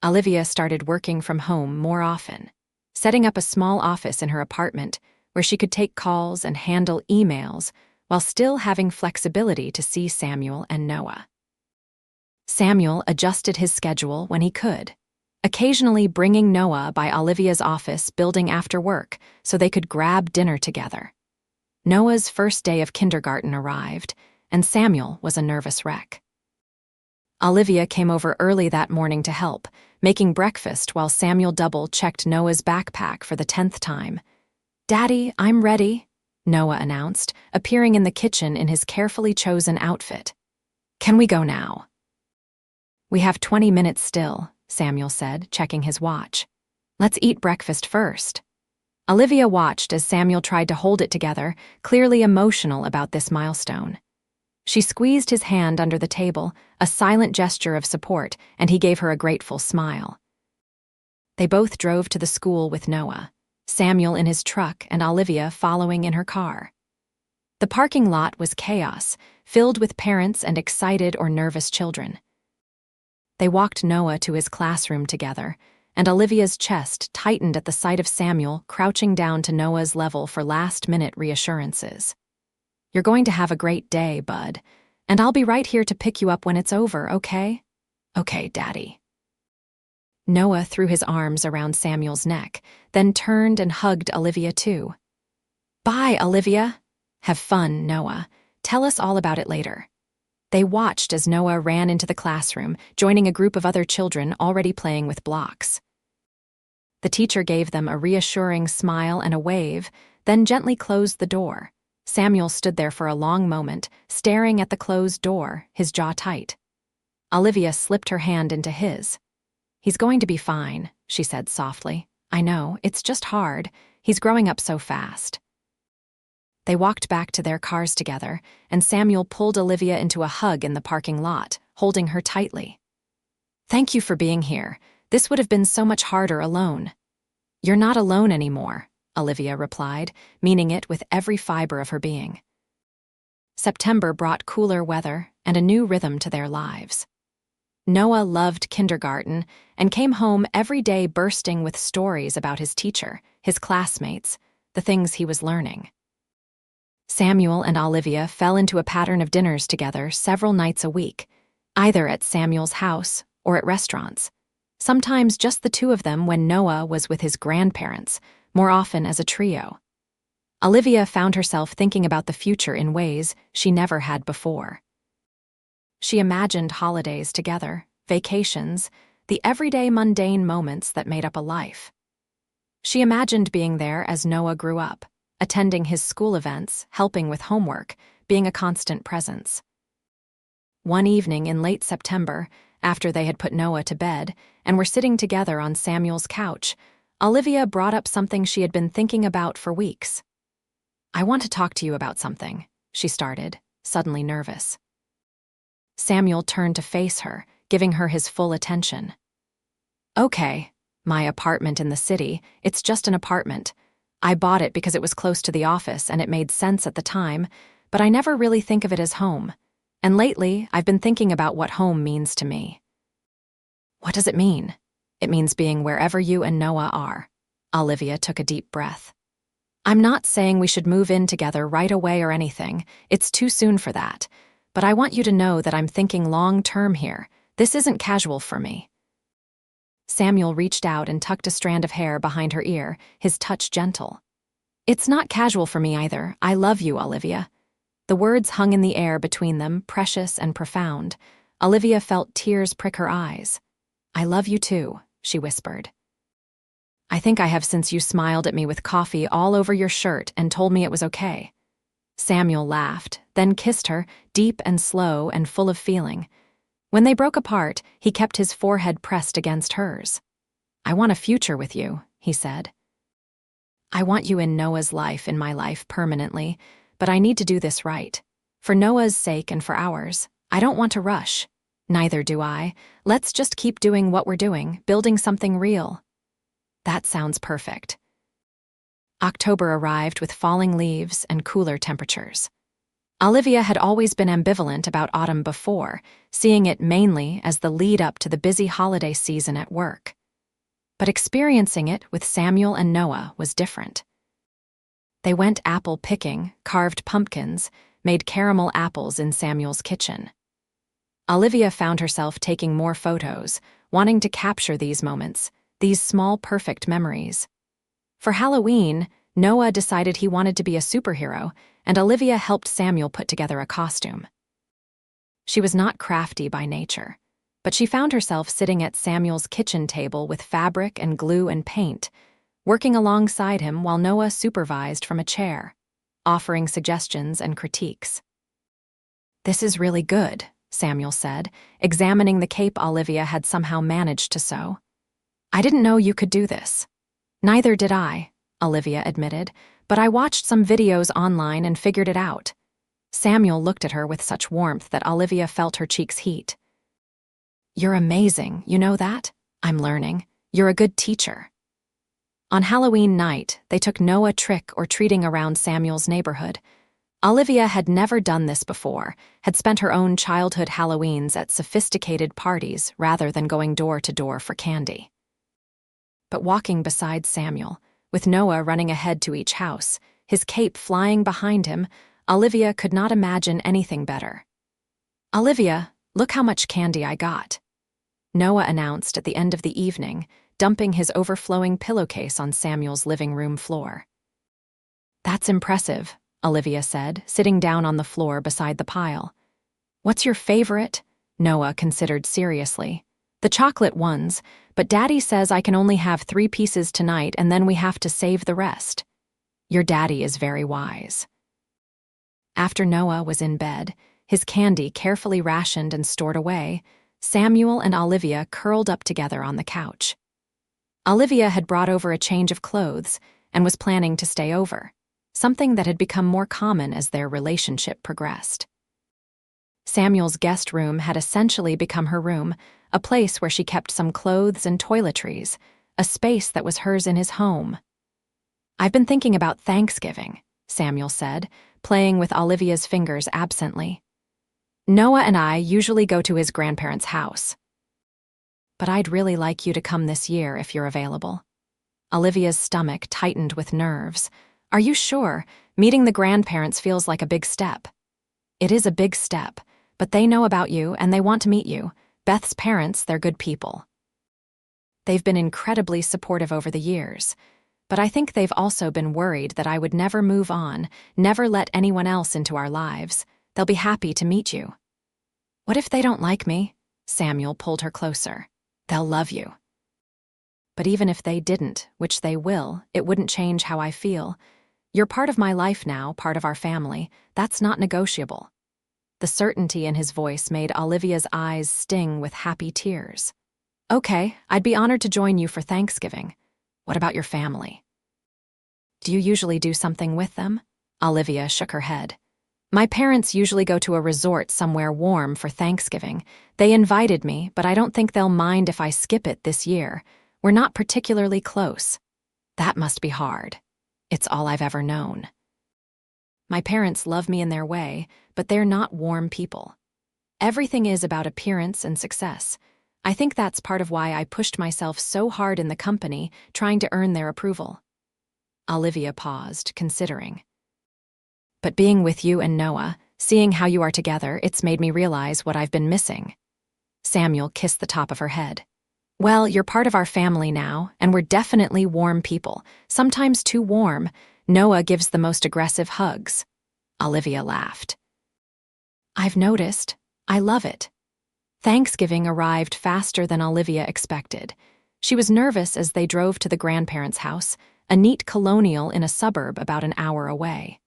Olivia started working from home more often, setting up a small office in her apartment where she could take calls and handle emails while still having flexibility to see Samuel and Noah. Samuel adjusted his schedule when he could, occasionally bringing Noah by Olivia's office building after work so they could grab dinner together. Noah's first day of kindergarten arrived, and Samuel was a nervous wreck. Olivia came over early that morning to help, making breakfast while Samuel double-checked Noah's backpack for the 10th time. "Daddy, I'm ready," Noah announced, appearing in the kitchen in his carefully chosen outfit. "Can we go now?" "We have 20 minutes still," Samuel said, checking his watch. "Let's eat breakfast first." Olivia watched as Samuel tried to hold it together, clearly emotional about this milestone. She squeezed his hand under the table, a silent gesture of support, and he gave her a grateful smile. They both drove to the school with Noah, Samuel in his truck and Olivia following in her car. The parking lot was chaos, filled with parents and excited or nervous children. They walked Noah to his classroom together, and Olivia's chest tightened at the sight of Samuel crouching down to Noah's level for last-minute reassurances. "You're going to have a great day, bud, and I'll be right here to pick you up when it's over, okay?" "Okay, Daddy." Noah threw his arms around Samuel's neck, then turned and hugged Olivia too. "Bye, Olivia." "Have fun, Noah. Tell us all about it later." They watched as Noah ran into the classroom, joining a group of other children already playing with blocks. The teacher gave them a reassuring smile and a wave, then gently closed the door. Samuel stood there for a long moment, staring at the closed door, his jaw tight. Olivia slipped her hand into his. "He's going to be fine," she said softly. "I know, it's just hard. He's growing up so fast." They walked back to their cars together, and Samuel pulled Olivia into a hug in the parking lot, holding her tightly. "Thank you for being here. This would have been so much harder alone." "You're not alone anymore," Olivia replied, meaning it with every fiber of her being. September brought cooler weather and a new rhythm to their lives. Noah loved kindergarten and came home every day bursting with stories about his teacher, his classmates, the things he was learning. Samuel and Olivia fell into a pattern of dinners together several nights a week, either at Samuel's house or at restaurants. Sometimes just the two of them when Noah was with his grandparents, more often as a trio. Olivia found herself thinking about the future in ways she never had before. She imagined holidays together, vacations, the everyday mundane moments that made up a life. She imagined being there as Noah grew up, attending his school events, helping with homework, being a constant presence. One evening in late September, after they had put Noah to bed and were sitting together on Samuel's couch, Olivia brought up something she had been thinking about for weeks. "I want to talk to you about something," she started, suddenly nervous. Samuel turned to face her, giving her his full attention. "Okay, my apartment in the city, it's just an apartment. I bought it because it was close to the office and it made sense at the time, but I never really think of it as home. And lately, I've been thinking about what home means to me. What does it mean? It means being wherever you and Noah are. Olivia took a deep breath. I'm not saying we should move in together right away or anything. It's too soon for that. But I want you to know that I'm thinking long-term here. This isn't casual for me. Samuel reached out and tucked a strand of hair behind her ear, his touch gentle. It's not casual for me either. I love you, Olivia. The words hung in the air between them, precious and profound. Olivia felt tears prick her eyes. I love you too, she whispered. I think I have since you smiled at me with coffee all over your shirt and told me it was okay. Samuel laughed, then kissed her, deep and slow and full of feeling. When they broke apart, he kept his forehead pressed against hers. I want a future with you, he said. I want you in Noah's life, in my life, permanently, but I need to do this right. For Noah's sake and for ours, I don't want to rush. Neither do I. Let's just keep doing what we're doing, building something real. That sounds perfect. October arrived with falling leaves and cooler temperatures. Olivia had always been ambivalent about autumn before, seeing it mainly as the lead-up to the busy holiday season at work. But experiencing it with Samuel and Noah was different. They went apple picking, carved pumpkins, made caramel apples in Samuel's kitchen. Olivia found herself taking more photos, wanting to capture these moments, these small perfect memories. For Halloween, Noah decided he wanted to be a superhero, and Olivia helped Samuel put together a costume. She was not crafty by nature, but she found herself sitting at Samuel's kitchen table with fabric and glue and paint, working alongside him while Noah supervised from a chair, offering suggestions and critiques. This is really good, Samuel said, examining the cape Olivia had somehow managed to sew. I didn't know you could do this. Neither did I, Olivia admitted, but I watched some videos online and figured it out. Samuel looked at her with such warmth that Olivia felt her cheeks heat. You're amazing, you know that? I'm learning. You're a good teacher. On Halloween night, they took Noah trick-or-treating around Samuel's neighborhood. Olivia had never done this before, had spent her own childhood Halloweens at sophisticated parties rather than going door to door for candy. But walking beside Samuel, with Noah running ahead to each house, his cape flying behind him, Olivia could not imagine anything better. Olivia, look how much candy I got, Noah announced at the end of the evening, dumping his overflowing pillowcase on Samuel's living room floor. That's impressive, Olivia said, sitting down on the floor beside the pile. What's your favorite? Noah considered seriously. The chocolate ones, but Daddy says I can only have 3 pieces tonight and then we have to save the rest. Your daddy is very wise. After Noah was in bed, his candy carefully rationed and stored away, Samuel and Olivia curled up together on the couch. Olivia had brought over a change of clothes and was planning to stay over, something that had become more common as their relationship progressed. Samuel's guest room had essentially become her room, a place where she kept some clothes and toiletries, a space that was hers in his home. I've been thinking about Thanksgiving, Samuel said, playing with Olivia's fingers absently. Noah and I usually go to his grandparents' house. But I'd really like you to come this year if you're available. Olivia's stomach tightened with nerves. Are you sure? Meeting the grandparents feels like a big step. It is a big step, but they know about you and they want to meet you. Beth's parents, they're good people. They've been incredibly supportive over the years, but I think they've also been worried that I would never move on, never let anyone else into our lives. They'll be happy to meet you. What if they don't like me? Samuel pulled her closer. They'll love you. But even if they didn't, which they will, it wouldn't change how I feel. You're part of my life now, part of our family. That's not negotiable. The certainty in his voice made Olivia's eyes sting with happy tears. Okay, I'd be honored to join you for Thanksgiving. What about your family? Do you usually do something with them? Olivia shook her head. My parents usually go to a resort somewhere warm for Thanksgiving. They invited me, but I don't think they'll mind if I skip it this year. We're not particularly close. That must be hard. It's all I've ever known. My parents love me in their way, but they're not warm people. Everything is about appearance and success. I think that's part of why I pushed myself so hard in the company, trying to earn their approval. Olivia paused, considering. But being with you and Noah, seeing how you are together, it's made me realize what I've been missing. Samuel kissed the top of her head. Well, you're part of our family now, and we're definitely warm people, sometimes too warm. Noah gives the most aggressive hugs. Olivia laughed. I've noticed. I love it. Thanksgiving arrived faster than Olivia expected. She was nervous as they drove to the grandparents' house, a neat colonial in a suburb about an hour away.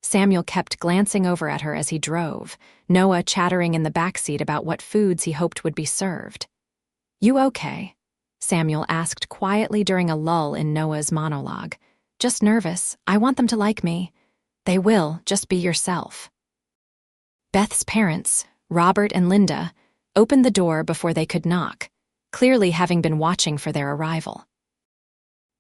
Samuel kept glancing over at her as he drove, Noah chattering in the backseat about what foods he hoped would be served. You okay? Samuel asked quietly during a lull in Noah's monologue. Just nervous. I want them to like me. They will, just be yourself. Beth's parents, Robert and Linda, opened the door before they could knock, clearly having been watching for their arrival.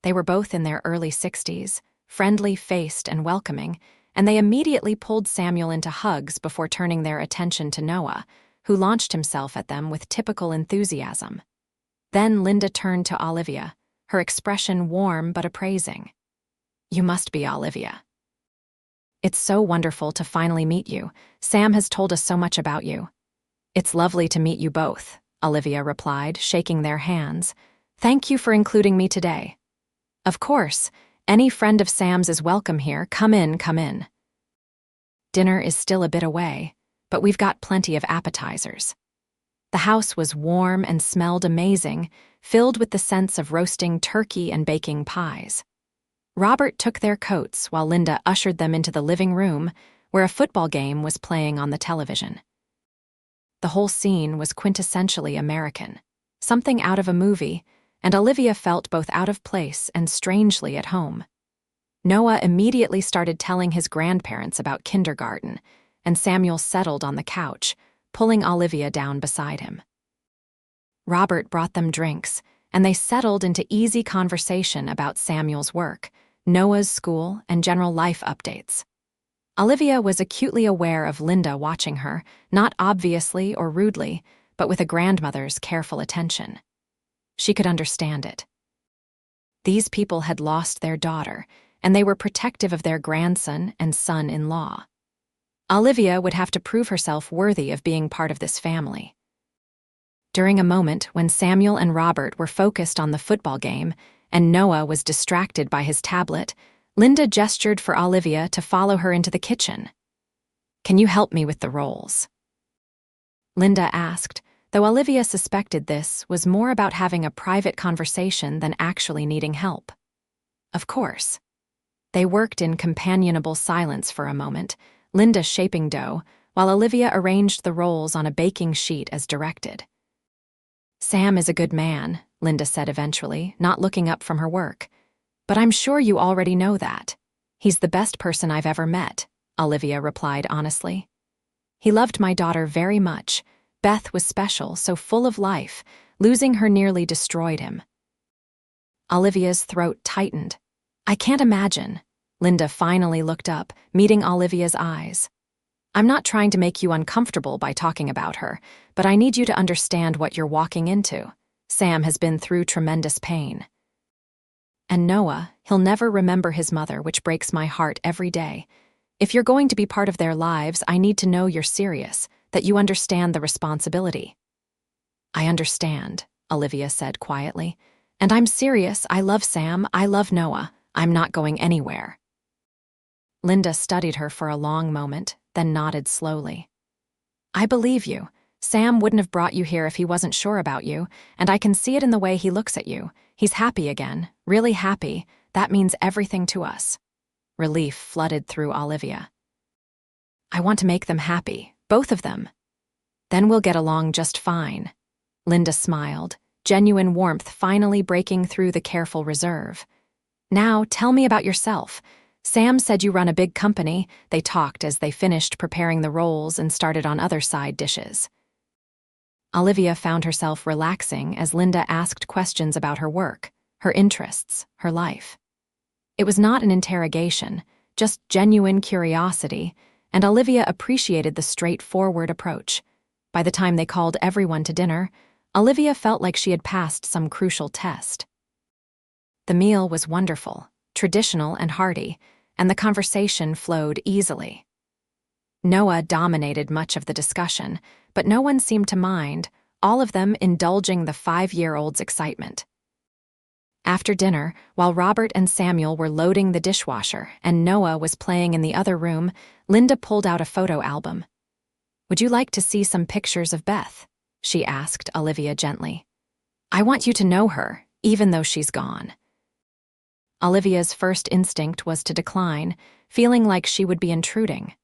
They were both in their early 60s, friendly-faced and welcoming, and they immediately pulled Samuel into hugs before turning their attention to Noah, who launched himself at them with typical enthusiasm. Then Linda turned to Olivia, her expression warm but appraising. You must be Olivia. It's so wonderful to finally meet you. Sam has told us so much about you. It's lovely to meet you both, Olivia replied, shaking their hands. Thank you for including me today. Of course, any friend of Sam's is welcome here. Come in, come in. Dinner is still a bit away, but we've got plenty of appetizers. The house was warm and smelled amazing, filled with the sense of roasting turkey and baking pies. Robert took their coats while Linda ushered them into the living room, where a football game was playing on the television. The whole scene was quintessentially American, something out of a movie, and Olivia felt both out of place and strangely at home. Noah immediately started telling his grandparents about kindergarten, and Samuel settled on the couch, pulling Olivia down beside him. Robert brought them drinks, and they settled into easy conversation about Samuel's work, Noah's school, and general life updates. Olivia was acutely aware of Linda watching her, not obviously or rudely, but with a grandmother's careful attention. She could understand it. These people had lost their daughter, and they were protective of their grandson and son-in-law. Olivia would have to prove herself worthy of being part of this family. During a moment when Samuel and Robert were focused on the football game and Noah was distracted by his tablet, Linda gestured for Olivia to follow her into the kitchen. Can you help me with the rolls? Linda asked, though Olivia suspected this was more about having a private conversation than actually needing help. Of course. They worked in companionable silence for a moment, Linda shaping dough, while Olivia arranged the rolls on a baking sheet as directed. Sam is a good man, Linda said eventually, not looking up from her work. But I'm sure you already know that. He's the best person I've ever met, Olivia replied honestly. He loved my daughter very much. Beth was special, so full of life. Losing her nearly destroyed him. Olivia's throat tightened. I can't imagine. Linda finally looked up, meeting Olivia's eyes. I'm not trying to make you uncomfortable by talking about her, but I need you to understand what you're walking into. Sam has been through tremendous pain. And Noah, he'll never remember his mother, which breaks my heart every day. If you're going to be part of their lives, I need to know you're serious, that you understand the responsibility. I understand, Olivia said quietly. And I'm serious. I love Sam. I love Noah. I'm not going anywhere. Linda studied her for a long moment, then nodded slowly. I believe you. Sam wouldn't have brought you here if he wasn't sure about you, and I can see it in the way he looks at you. He's happy again, really happy. That means everything to us. Relief flooded through Olivia. I want to make them happy, both of them. Then we'll get along just fine. Linda smiled, genuine warmth finally breaking through the careful reserve. Now, tell me about yourself. Sam said you run a big company. They talked as they finished preparing the rolls and started on other side dishes. Olivia found herself relaxing as Linda asked questions about her work, her interests, her life. It was not an interrogation, just genuine curiosity, and Olivia appreciated the straightforward approach. By the time they called everyone to dinner, Olivia felt like she had passed some crucial test. The meal was wonderful, traditional and hearty, and the conversation flowed easily. Noah dominated much of the discussion, but no one seemed to mind, all of them indulging the 5-year-old's excitement. After dinner, while Robert and Samuel were loading the dishwasher and Noah was playing in the other room, Linda pulled out a photo album. "Would you like to see some pictures of Beth?" she asked Olivia gently. "I want you to know her, even though she's gone." Olivia's first instinct was to decline, feeling like she would be intruding.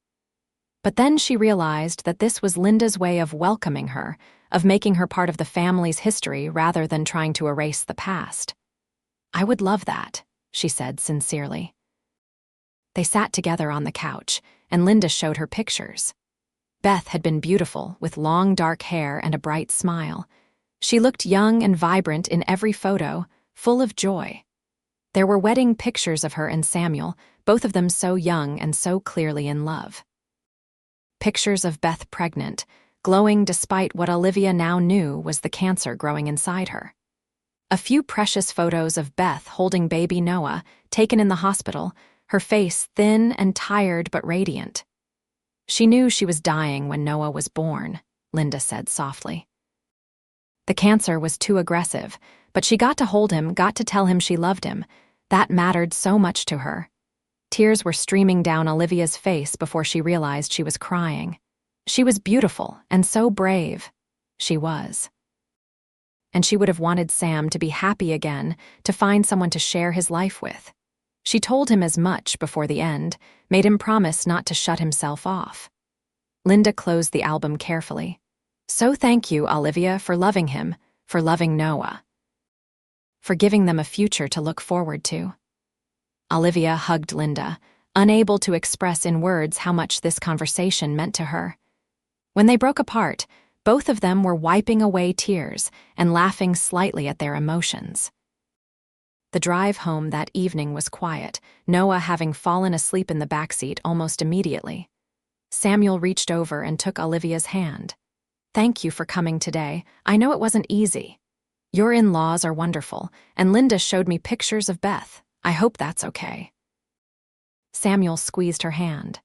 But then she realized that this was Linda's way of welcoming her, of making her part of the family's history rather than trying to erase the past. "I would love that," she said sincerely. They sat together on the couch, and Linda showed her pictures. Beth had been beautiful, with long dark hair and a bright smile. She looked young and vibrant in every photo, full of joy. There were wedding pictures of her and Samuel, both of them so young and so clearly in love. Pictures of Beth pregnant, glowing despite what Olivia now knew was the cancer growing inside her. A few precious photos of Beth holding baby Noah, taken in the hospital, her face thin and tired but radiant. "She knew she was dying when Noah was born," Linda said softly. "The cancer was too aggressive, but she got to hold him, got to tell him she loved him. That mattered so much to her." Tears were streaming down Olivia's face before she realized she was crying. She was beautiful and so brave. She was. And she would have wanted Sam to be happy again, to find someone to share his life with. She told him as much before the end, made him promise not to shut himself off. Linda closed the album carefully. "So thank you, Olivia, for loving him, for loving Noah, for giving them a future to look forward to." Olivia hugged Linda, unable to express in words how much this conversation meant to her. When they broke apart, both of them were wiping away tears and laughing slightly at their emotions. The drive home that evening was quiet, Noah having fallen asleep in the backseat almost immediately. Samuel reached over and took Olivia's hand. "Thank you for coming today. I know it wasn't easy. Your in-laws are wonderful, and Linda showed me pictures of Beth. I hope that's okay." Samuel squeezed her hand.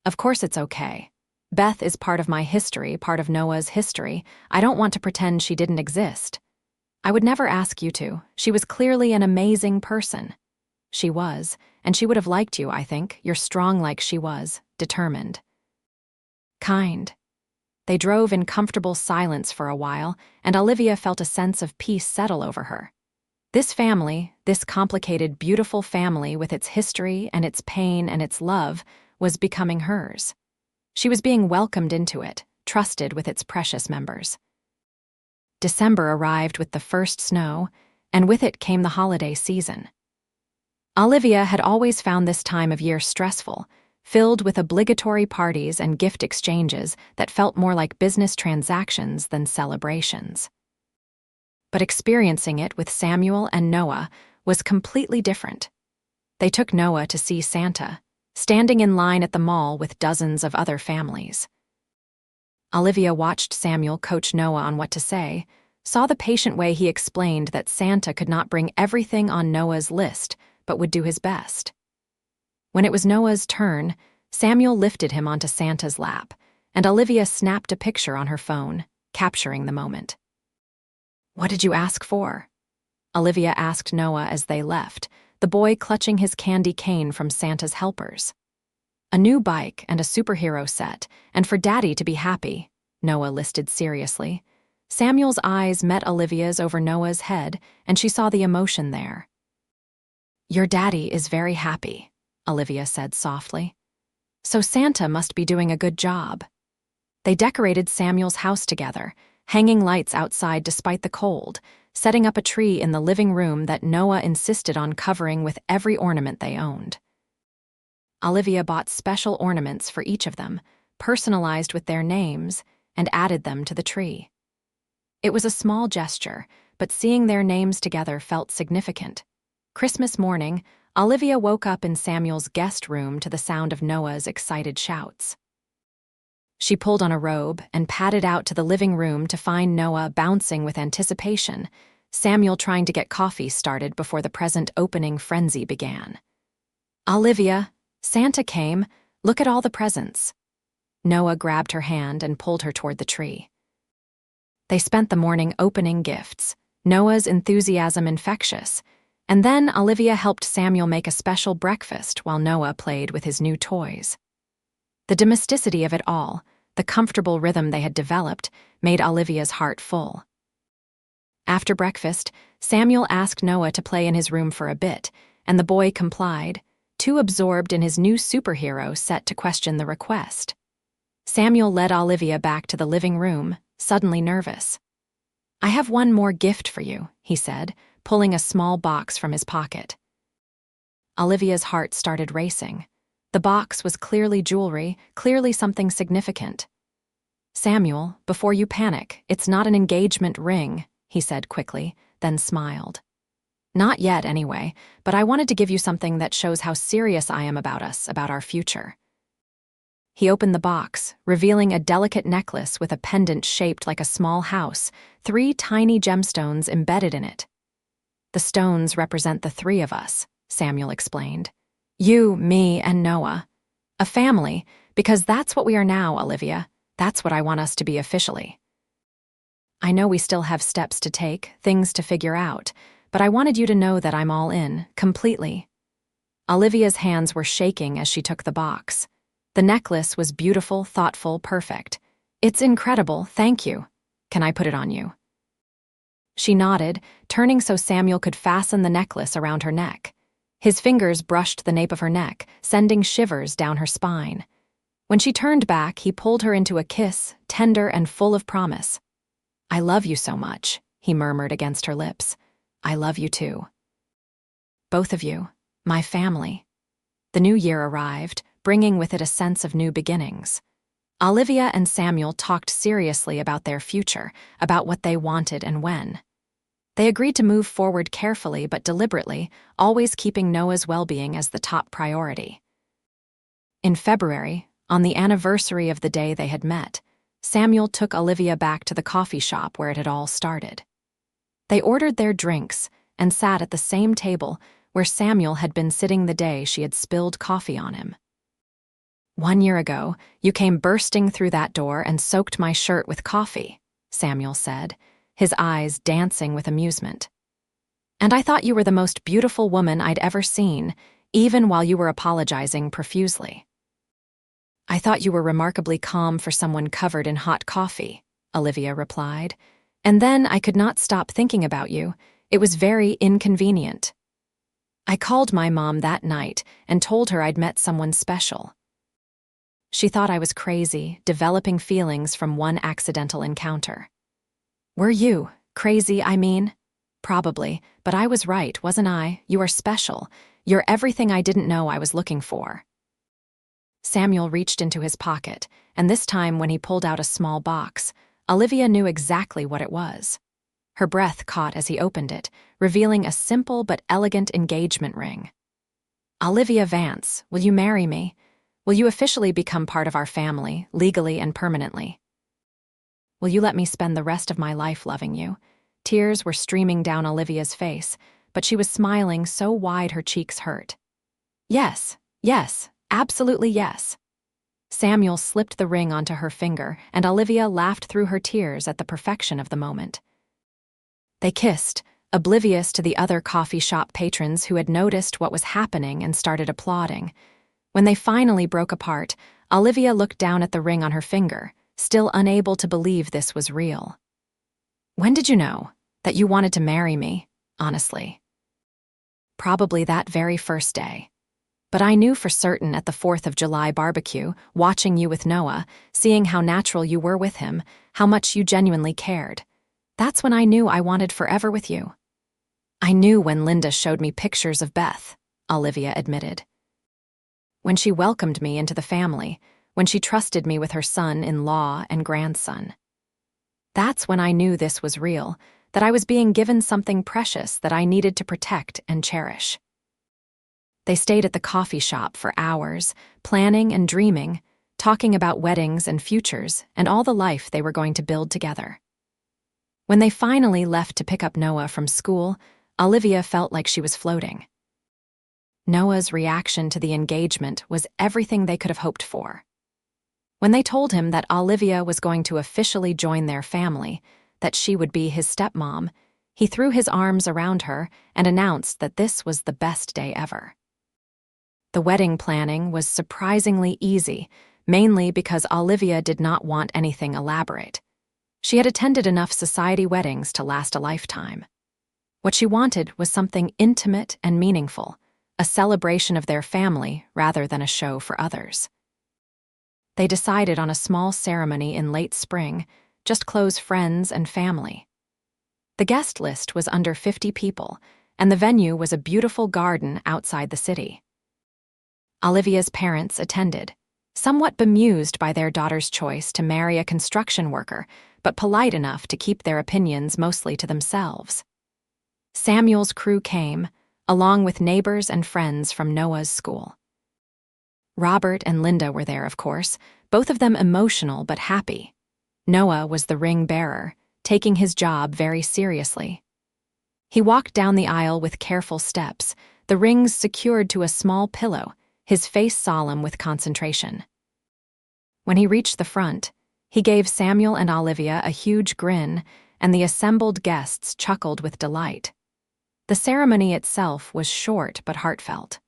"Of course it's okay. Beth is part of my history, part of Noah's history. I don't want to pretend she didn't exist. I would never ask you to. She was clearly an amazing person." She was, and she would have liked you, I think. You're strong like she was, determined. Kind. They drove in comfortable silence for a while, and Olivia felt a sense of peace settle over her. This family, this complicated, beautiful family with its history and its pain and its love, was becoming hers. She was being welcomed into it, trusted with its precious members. December arrived with the first snow, and with it came the holiday season. Olivia had always found this time of year stressful, filled with obligatory parties and gift exchanges that felt more like business transactions than celebrations. But experiencing it with Samuel and Noah was completely different. They took Noah to see Santa, standing in line at the mall with dozens of other families. Olivia watched Samuel coach Noah on what to say, saw the patient way he explained that Santa could not bring everything on Noah's list, but would do his best. When it was Noah's turn, Samuel lifted him onto Santa's lap, and Olivia snapped a picture on her phone, capturing the moment. "What did you ask for?" Olivia asked Noah as they left, the boy clutching his candy cane from Santa's helpers. "A new bike and a superhero set, and for Daddy to be happy," Noah listed seriously. Samuel's eyes met Olivia's over Noah's head, and she saw the emotion there. "Your daddy is very happy," Olivia said softly. "So Santa must be doing a good job." They decorated Samuel's house together, hanging lights outside despite the cold, setting up a tree in the living room that Noah insisted on covering with every ornament they owned. Olivia bought special ornaments for each of them, personalized with their names, and added them to the tree. It was a small gesture, but seeing their names together felt significant. Christmas morning, Olivia woke up in Samuel's guest room to the sound of Noah's excited shouts. She pulled on a robe and padded out to the living room to find Noah bouncing with anticipation, Samuel trying to get coffee started before the present opening frenzy began. "Olivia, Santa came. Look at all the presents." Noah grabbed her hand and pulled her toward the tree. They spent the morning opening gifts, Noah's enthusiasm infectious, and then Olivia helped Samuel make a special breakfast while Noah played with his new toys. The domesticity of it all, the comfortable rhythm they had developed, made Olivia's heart full. After breakfast, Samuel asked Noah to play in his room for a bit, and the boy complied, too absorbed in his new superhero set to question the request. Samuel led Olivia back to the living room, suddenly nervous. "I have one more gift for you," he said, pulling a small box from his pocket. Olivia's heart started racing. The box was clearly jewelry, clearly something significant. "Samuel, before you panic, it's not an engagement ring," he said quickly, then smiled. "Not yet, anyway, but I wanted to give you something that shows how serious I am about us, about our future." He opened the box, revealing a delicate necklace with a pendant shaped like a small house, 3 tiny gemstones embedded in it. "The stones represent the 3 of us," Samuel explained. "You, me, and Noah. A family, because that's what we are now, Olivia. That's what I want us to be officially. I know we still have steps to take, things to figure out, but I wanted you to know that I'm all in, completely." Olivia's hands were shaking as she took the box. The necklace was beautiful, thoughtful, perfect. "It's incredible, thank you. Can I put it on you?" She nodded, turning so Samuel could fasten the necklace around her neck. His fingers brushed the nape of her neck, sending shivers down her spine. When she turned back, he pulled her into a kiss, tender and full of promise. "I love you so much," he murmured against her lips. "I love you too. Both of you, my family." The new year arrived, bringing with it a sense of new beginnings. Olivia and Samuel talked seriously about their future, about what they wanted and when. They agreed to move forward carefully but deliberately, always keeping Noah's well-being as the top priority. In February, on the anniversary of the day they had met, Samuel took Olivia back to the coffee shop where it had all started. They ordered their drinks and sat at the same table where Samuel had been sitting the day she had spilled coffee on him. "1 year ago, you came bursting through that door and soaked my shirt with coffee," Samuel said, his eyes dancing with amusement. "And I thought you were the most beautiful woman I'd ever seen, even while you were apologizing profusely." "I thought you were remarkably calm for someone covered in hot coffee," Olivia replied. "And then I could not stop thinking about you. It was very inconvenient. I called my mom that night and told her I'd met someone special. She thought I was crazy, developing feelings from one accidental encounter." "Were you? Crazy, I mean?" "Probably, but I was right, wasn't I? You are special. You're everything I didn't know I was looking for." Samuel reached into his pocket, and this time when he pulled out a small box, Olivia knew exactly what it was. Her breath caught as he opened it, revealing a simple but elegant engagement ring. "Olivia Vance, will you marry me? Will you officially become part of our family, legally and permanently? Will you let me spend the rest of my life loving you?" Tears were streaming down Olivia's face, but she was smiling so wide her cheeks hurt. "Yes, yes, absolutely yes." Samuel slipped the ring onto her finger, and Olivia laughed through her tears at the perfection of the moment. They kissed, oblivious to the other coffee shop patrons who had noticed what was happening and started applauding. When they finally broke apart, Olivia looked down at the ring on her finger, still unable to believe this was real. "When did you know that you wanted to marry me, honestly?" "Probably that very first day. But I knew for certain at the 4th of July barbecue, watching you with Noah, seeing how natural you were with him, how much you genuinely cared. That's when I knew I wanted forever with you." "I knew when Linda showed me pictures of Beth," Olivia admitted. "When she welcomed me into the family, when she trusted me with her son-in-law and grandson. That's when I knew this was real, that I was being given something precious that I needed to protect and cherish." They stayed at the coffee shop for hours, planning and dreaming, talking about weddings and futures and all the life they were going to build together. When they finally left to pick up Noah from school, Olivia felt like she was floating. Noah's reaction to the engagement was everything they could have hoped for. When they told him that Olivia was going to officially join their family, that she would be his stepmom, he threw his arms around her and announced that this was the best day ever. The wedding planning was surprisingly easy, mainly because Olivia did not want anything elaborate. She had attended enough society weddings to last a lifetime. What she wanted was something intimate and meaningful, a celebration of their family rather than a show for others. They decided on a small ceremony in late spring, just close friends and family. The guest list was under 50 people, and the venue was a beautiful garden outside the city. Olivia's parents attended, somewhat bemused by their daughter's choice to marry a construction worker, but polite enough to keep their opinions mostly to themselves. Samuel's crew came, along with neighbors and friends from Noah's school. Robert and Linda were there, of course, both of them emotional but happy. Noah was the ring bearer, taking his job very seriously. He walked down the aisle with careful steps, the rings secured to a small pillow, his face solemn with concentration. When he reached the front, he gave Samuel and Olivia a huge grin, and the assembled guests chuckled with delight. The ceremony itself was short but heartfelt.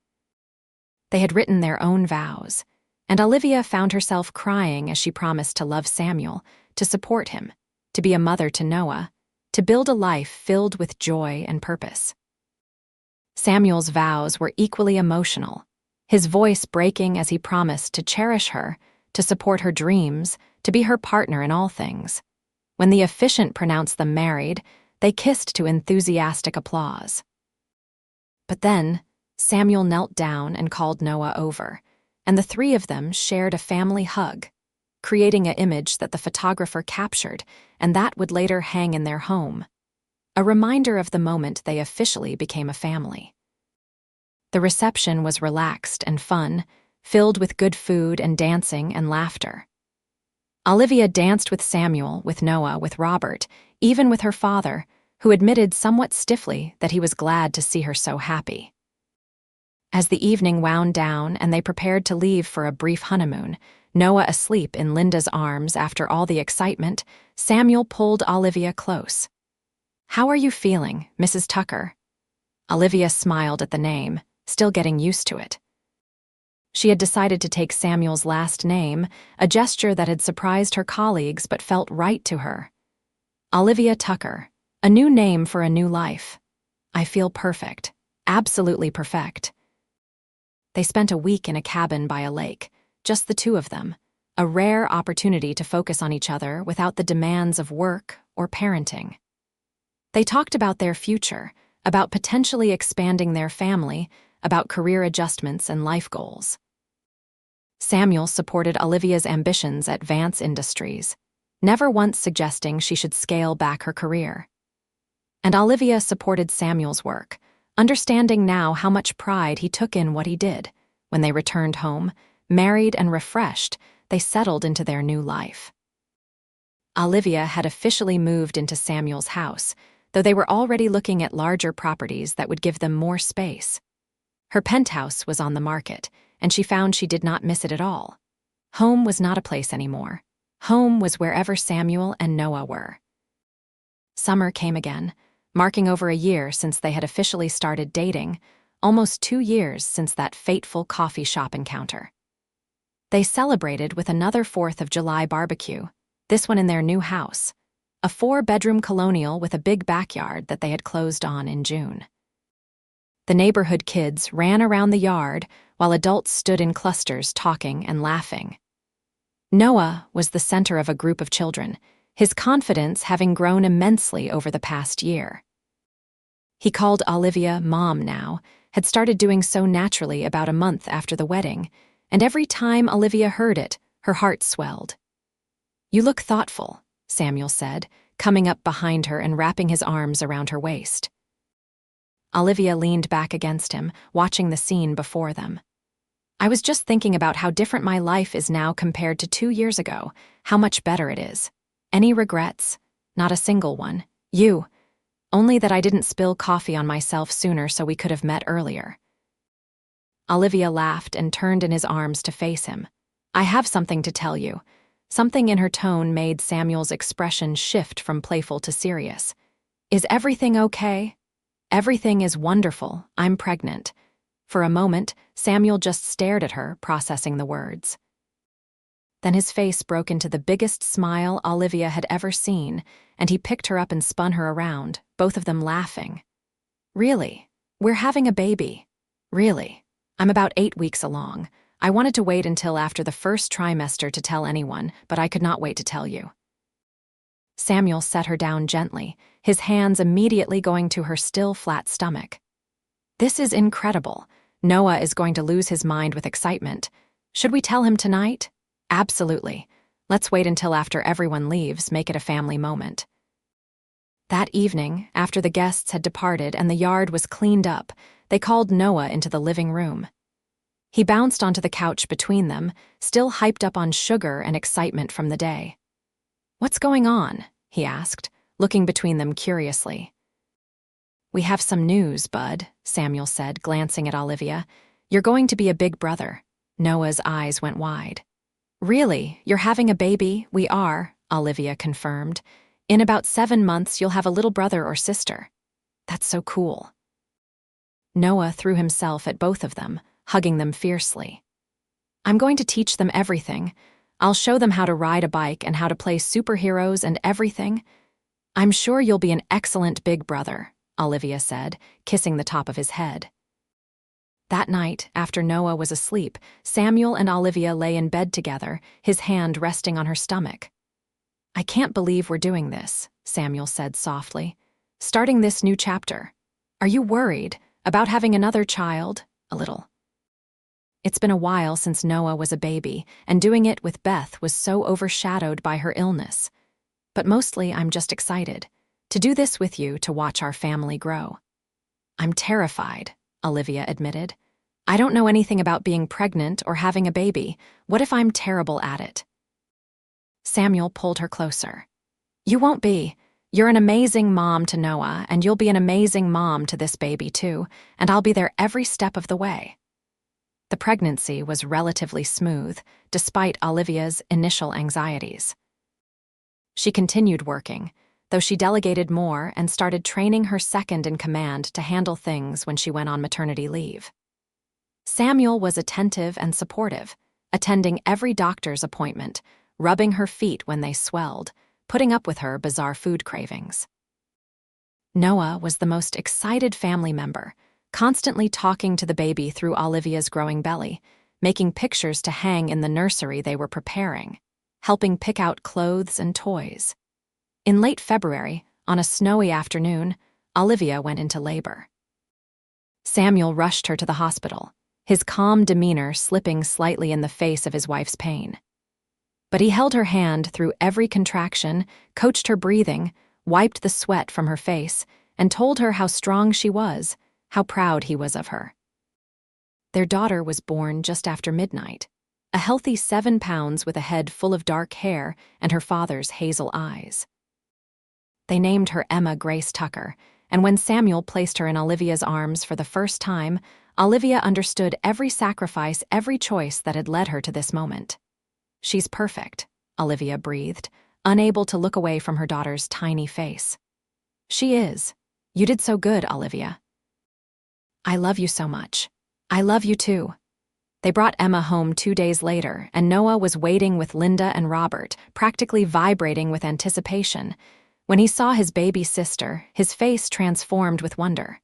They had written their own vows, and Olivia found herself crying as she promised to love Samuel, to support him, to be a mother to Noah, to build a life filled with joy and purpose. Samuel's vows were equally emotional, his voice breaking as he promised to cherish her, to support her dreams, to be her partner in all things. When the officiant pronounced them married, they kissed to enthusiastic applause. But then, Samuel knelt down and called Noah over, and the three of them shared a family hug, creating an image that the photographer captured, and that would later hang in their home, a reminder of the moment they officially became a family. The reception was relaxed and fun, filled with good food and dancing and laughter. Olivia danced with Samuel, with Noah, with Robert, even with her father, who admitted somewhat stiffly that he was glad to see her so happy. As the evening wound down and they prepared to leave for a brief honeymoon, Noah asleep in Linda's arms after all the excitement, Samuel pulled Olivia close. "How are you feeling, Mrs. Tucker?" Olivia smiled at the name, still getting used to it. She had decided to take Samuel's last name, a gesture that had surprised her colleagues but felt right to her. Olivia Tucker, a new name for a new life. I feel perfect, absolutely perfect. They spent a week in a cabin by a lake, just the two of them, a rare opportunity to focus on each other without the demands of work or parenting. They talked about their future, about potentially expanding their family, about career adjustments and life goals. Samuel supported Olivia's ambitions at Vance Industries, never once suggesting she should scale back her career. And Olivia supported Samuel's work, understanding now how much pride he took in what he did. When they returned home, married and refreshed, they settled into their new life. Olivia had officially moved into Samuel's house, though they were already looking at larger properties that would give them more space. Her penthouse was on the market, and she found she did not miss it at all. Home was not a place anymore. Home was wherever Samuel and Noah were. Summer came again, marking over a year since they had officially started dating, almost 2 years since that fateful coffee shop encounter. They celebrated with another 4th of July barbecue, this one in their new house, a 4-bedroom colonial with a big backyard that they had closed on in June. The neighborhood kids ran around the yard while adults stood in clusters talking and laughing. Noah was the center of a group of children, his confidence having grown immensely over the past year. He called Olivia Mom now, had started doing so naturally about a month after the wedding, and every time Olivia heard it, her heart swelled. "You look thoughtful," Samuel said, coming up behind her and wrapping his arms around her waist. Olivia leaned back against him, watching the scene before them. I was just thinking about how different my life is now compared to 2 years ago, how much better it is. Any regrets? Not a single one. You. Only that I didn't spill coffee on myself sooner so we could have met earlier. Olivia laughed and turned in his arms to face him. I have something to tell you. Something in her tone made Samuel's expression shift from playful to serious. Is everything okay? Everything is wonderful. I'm pregnant. For a moment, Samuel just stared at her, processing the words. Then his face broke into the biggest smile Olivia had ever seen, and he picked her up and spun her around, both of them laughing. Really? We're having a baby. Really? I'm about 8 weeks along. I wanted to wait until after the first trimester to tell anyone, but I could not wait to tell you. Samuel set her down gently, his hands immediately going to her still flat stomach. This is incredible. Noah is going to lose his mind with excitement. Should we tell him tonight? Absolutely. Let's wait until after everyone leaves, make it a family moment. That evening, after the guests had departed and the yard was cleaned up, they called Noah into the living room. He bounced onto the couch between them, still hyped up on sugar and excitement from the day. What's going on? He asked, looking between them curiously. We have some news, bud, Samuel said, glancing at Olivia. You're going to be a big brother. Noah's eyes went wide. Really? You're having a baby? We are, Olivia confirmed. In about 7 months, you'll have a little brother or sister. That's so cool. Noah threw himself at both of them, hugging them fiercely. I'm going to teach them everything. I'll show them how to ride a bike and how to play superheroes and everything. I'm sure you'll be an excellent big brother, Olivia said, kissing the top of his head. That night, after Noah was asleep, Samuel and Olivia lay in bed together, his hand resting on her stomach. I can't believe we're doing this, Samuel said softly. Starting this new chapter. Are you worried about having another child? A little. It's been a while since Noah was a baby, and doing it with Beth was so overshadowed by her illness. But mostly I'm just excited to do this with you, to watch our family grow. I'm terrified, Olivia admitted. I don't know anything about being pregnant or having a baby. What if I'm terrible at it? Samuel pulled her closer. You won't be. You're an amazing mom to Noah, and you'll be an amazing mom to this baby too, and I'll be there every step of the way. The pregnancy was relatively smooth, despite Olivia's initial anxieties. She continued working, though she delegated more and started training her second-in-command to handle things when she went on maternity leave. Samuel was attentive and supportive, attending every doctor's appointment, rubbing her feet when they swelled, putting up with her bizarre food cravings. Noah was the most excited family member, constantly talking to the baby through Olivia's growing belly, making pictures to hang in the nursery they were preparing, helping pick out clothes and toys. In late February, on a snowy afternoon, Olivia went into labor. Samuel rushed her to the hospital, his calm demeanor slipping slightly in the face of his wife's pain. But he held her hand through every contraction, coached her breathing, wiped the sweat from her face, and told her how strong she was, how proud he was of her. Their daughter was born just after midnight, a healthy 7 pounds with a head full of dark hair and her father's hazel eyes. They named her Emma Grace Tucker, and when Samuel placed her in Olivia's arms for the first time, Olivia understood every sacrifice, every choice that had led her to this moment. She's perfect, Olivia breathed, unable to look away from her daughter's tiny face. She is. You did so good, Olivia. I love you so much. I love you too. They brought Emma home 2 days later, and Noah was waiting with Linda and Robert, practically vibrating with anticipation. When he saw his baby sister, his face transformed with wonder.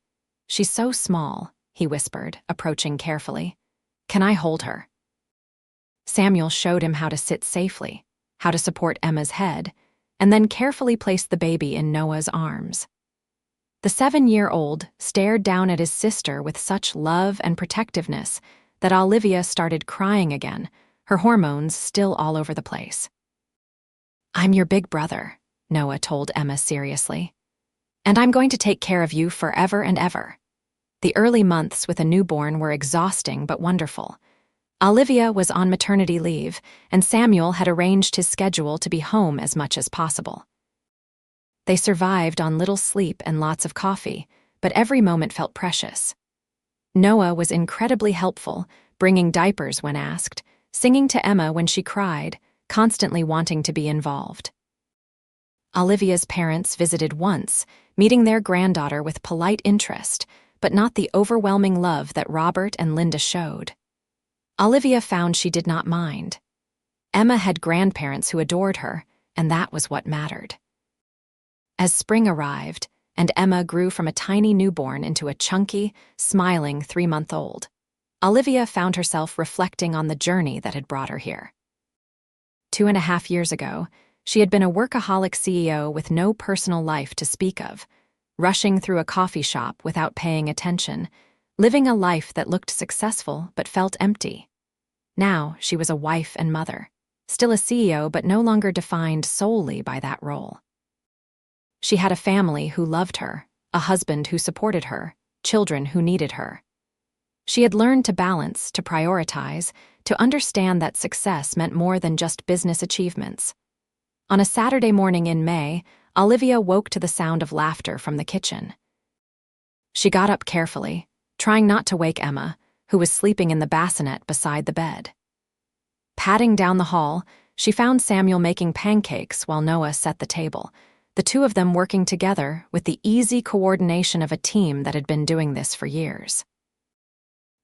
She's so small, he whispered, approaching carefully. Can I hold her? Samuel showed him how to sit safely, how to support Emma's head, and then carefully placed the baby in Noah's arms. The 7-year-old stared down at his sister with such love and protectiveness that Olivia started crying again, her hormones still all over the place. I'm your big brother, Noah told Emma seriously. And I'm going to take care of you forever and ever. The early months with a newborn were exhausting but wonderful. Olivia was on maternity leave, and Samuel had arranged his schedule to be home as much as possible. They survived on little sleep and lots of coffee, but every moment felt precious. Noah was incredibly helpful, bringing diapers when asked, singing to Emma when she cried, constantly wanting to be involved. Olivia's parents visited once, meeting their granddaughter with polite interest, but not the overwhelming love that Robert and Linda showed. Olivia found she did not mind. Emma had grandparents who adored her, and that was what mattered. As spring arrived, and Emma grew from a tiny newborn into a chunky, smiling 3-month-old, Olivia found herself reflecting on the journey that had brought her here. 2.5 years ago, she had been a workaholic CEO with no personal life to speak of, rushing through a coffee shop without paying attention, living a life that looked successful but felt empty. Now she was a wife and mother, still a CEO but no longer defined solely by that role. She had a family who loved her, a husband who supported her, children who needed her. She had learned to balance, to prioritize, to understand that success meant more than just business achievements. On a Saturday morning in May, Olivia woke to the sound of laughter from the kitchen. She got up carefully, trying not to wake Emma, who was sleeping in the bassinet beside the bed. Padding down the hall, she found Samuel making pancakes while Noah set the table, the two of them working together with the easy coordination of a team that had been doing this for years.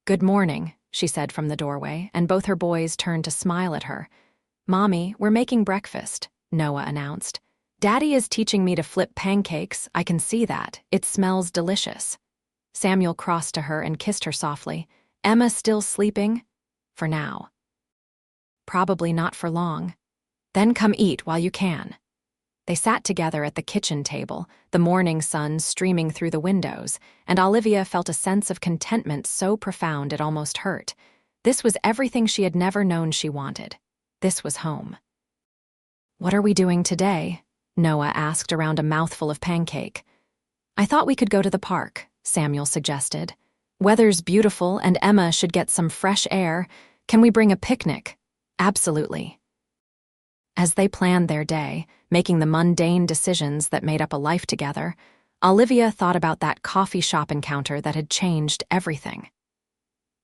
"Good morning," she said from the doorway, and both her boys turned to smile at her. "Mommy, we're making breakfast," Noah announced. "Daddy is teaching me to flip pancakes, I can see that. It smells delicious." Samuel crossed to her and kissed her softly. "Emma still sleeping?" "For now." "Probably not for long. Then come eat while you can." They sat together at the kitchen table, the morning sun streaming through the windows, and Olivia felt a sense of contentment so profound it almost hurt. This was everything she had never known she wanted. This was home. "What are we doing today?" Noah asked around a mouthful of pancake. "I thought we could go to the park," Samuel suggested. "Weather's beautiful and Emma should get some fresh air. Can we bring a picnic?" "Absolutely." As they planned their day, making the mundane decisions that made up a life together, Olivia thought about that coffee shop encounter that had changed everything.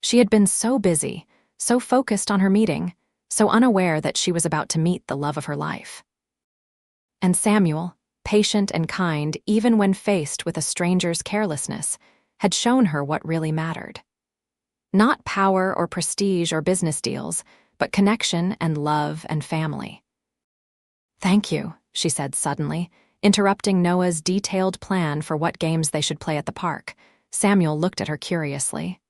She had been so busy, so focused on her meeting, so unaware that she was about to meet the love of her life. And Samuel, patient and kind even when faced with a stranger's carelessness, had shown her what really mattered. Not power or prestige or business deals, but connection and love and family. "Thank you," she said suddenly, interrupting Noah's detailed plan for what games they should play at the park. Samuel looked at her curiously.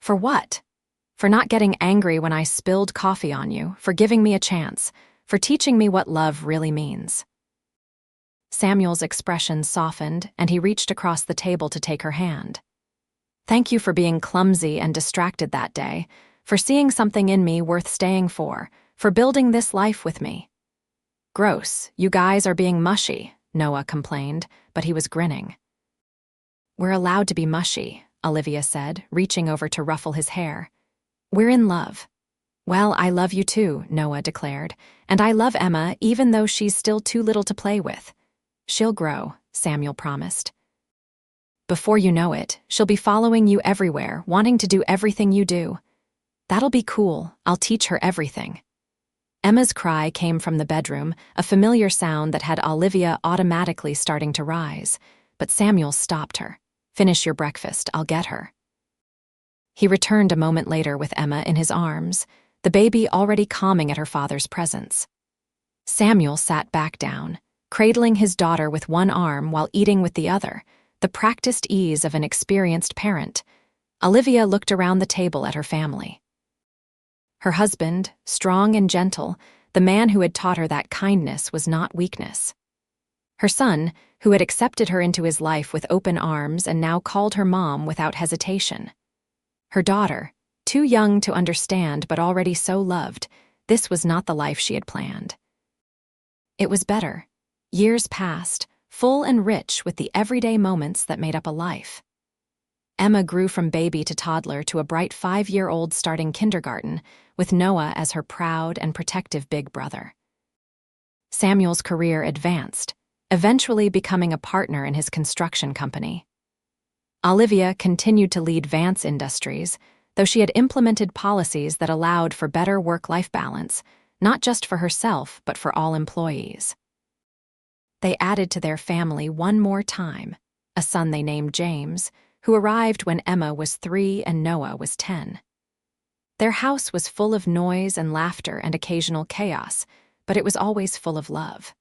"For what?" "For not getting angry when I spilled coffee on you, for giving me a chance, for teaching me what love really means." Samuel's expression softened, and he reached across the table to take her hand. "Thank you for being clumsy and distracted that day, for seeing something in me worth staying for building this life with me." "Gross, you guys are being mushy," Noah complained, but he was grinning. "We're allowed to be mushy," Olivia said, reaching over to ruffle his hair. "We're in love." "Well, I love you too," Noah declared, "and I love Emma even though she's still too little to play with." "She'll grow," Samuel promised. "Before you know it, she'll be following you everywhere, wanting to do everything you do." "That'll be cool. I'll teach her everything." Emma's cry came from the bedroom, a familiar sound that had Olivia automatically starting to rise, but Samuel stopped her. "Finish your breakfast, I'll get her." He returned a moment later with Emma in his arms, the baby already calming at her father's presence. Samuel sat back down, cradling his daughter with one arm while eating with the other, the practiced ease of an experienced parent. Olivia looked around the table at her family. Her husband, strong and gentle, the man who had taught her that kindness was not weakness. Her son, who had accepted her into his life with open arms and now called her mom without hesitation. Her daughter, too young to understand but already so loved, this was not the life she had planned. It was better. Years passed, full and rich with the everyday moments that made up a life. Emma grew from baby to toddler to a bright 5-year-old starting kindergarten, with Noah as her proud and protective big brother. Samuel's career advanced, eventually becoming a partner in his construction company. Olivia continued to lead Vance Industries, though she had implemented policies that allowed for better work-life balance, not just for herself but for all employees. They added to their family one more time, a son they named James, who arrived when Emma was 3 and Noah was 10. Their house was full of noise and laughter and occasional chaos, but it was always full of love.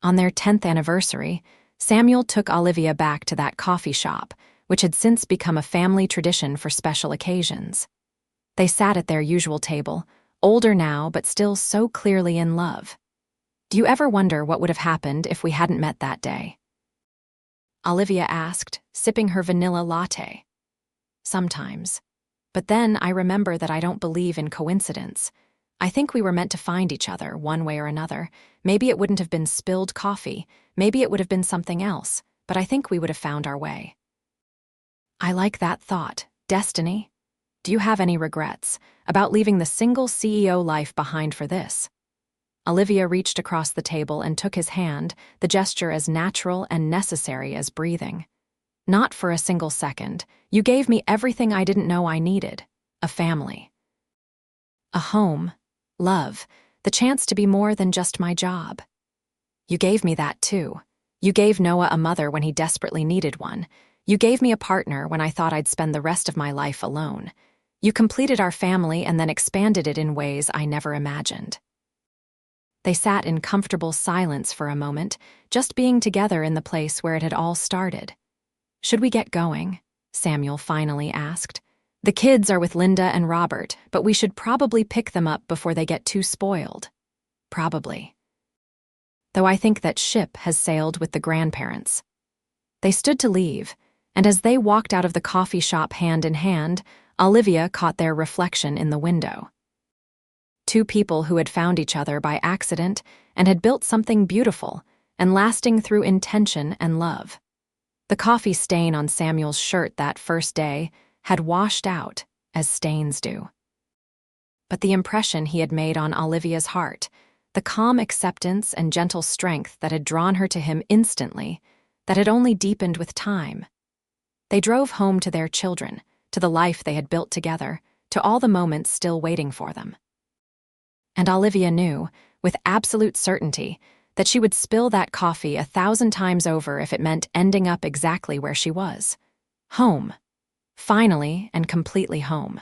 On their 10th anniversary, Samuel took Olivia back to that coffee shop, which had since become a family tradition for special occasions. They sat at their usual table, older now but still so clearly in love. "Do you ever wonder what would have happened if we hadn't met that day?" Olivia asked, sipping her vanilla latte. "Sometimes. But then I remember that I don't believe in coincidence. I think we were meant to find each other, one way or another. Maybe it wouldn't have been spilled coffee, maybe it would have been something else, but I think we would have found our way." I like that thought. Destiny? Do you have any regrets about leaving the single CEO life behind for this? Olivia reached across the table and took his hand, the gesture as natural and necessary as breathing. "Not for a single second. You gave me everything I didn't know I needed. A family. A home. Love. The chance to be more than just my job. You gave me that too. You gave Noah a mother when he desperately needed one. You gave me a partner when I thought I'd spend the rest of my life alone. You completed our family and then expanded it in ways I never imagined." They sat in comfortable silence for a moment, just being together in the place where it had all started. "Should we get going?" Samuel finally asked. "The kids are with Linda and Robert, but we should probably pick them up before they get too spoiled." "Probably. Though I think that ship has sailed with the grandparents." They stood to leave, and as they walked out of the coffee shop hand in hand, Olivia caught their reflection in the window. Two people who had found each other by accident and had built something beautiful and lasting through intention and love. The coffee stain on Samuel's shirt that first day had washed out, as stains do. But the impression he had made on Olivia's heart, the calm acceptance and gentle strength that had drawn her to him instantly, that had only deepened with time. They drove home to their children, to the life they had built together, to all the moments still waiting for them. And Olivia knew, with absolute certainty, that she would spill that coffee 1,000 times over if it meant ending up exactly where she was. Home. Finally and completely home.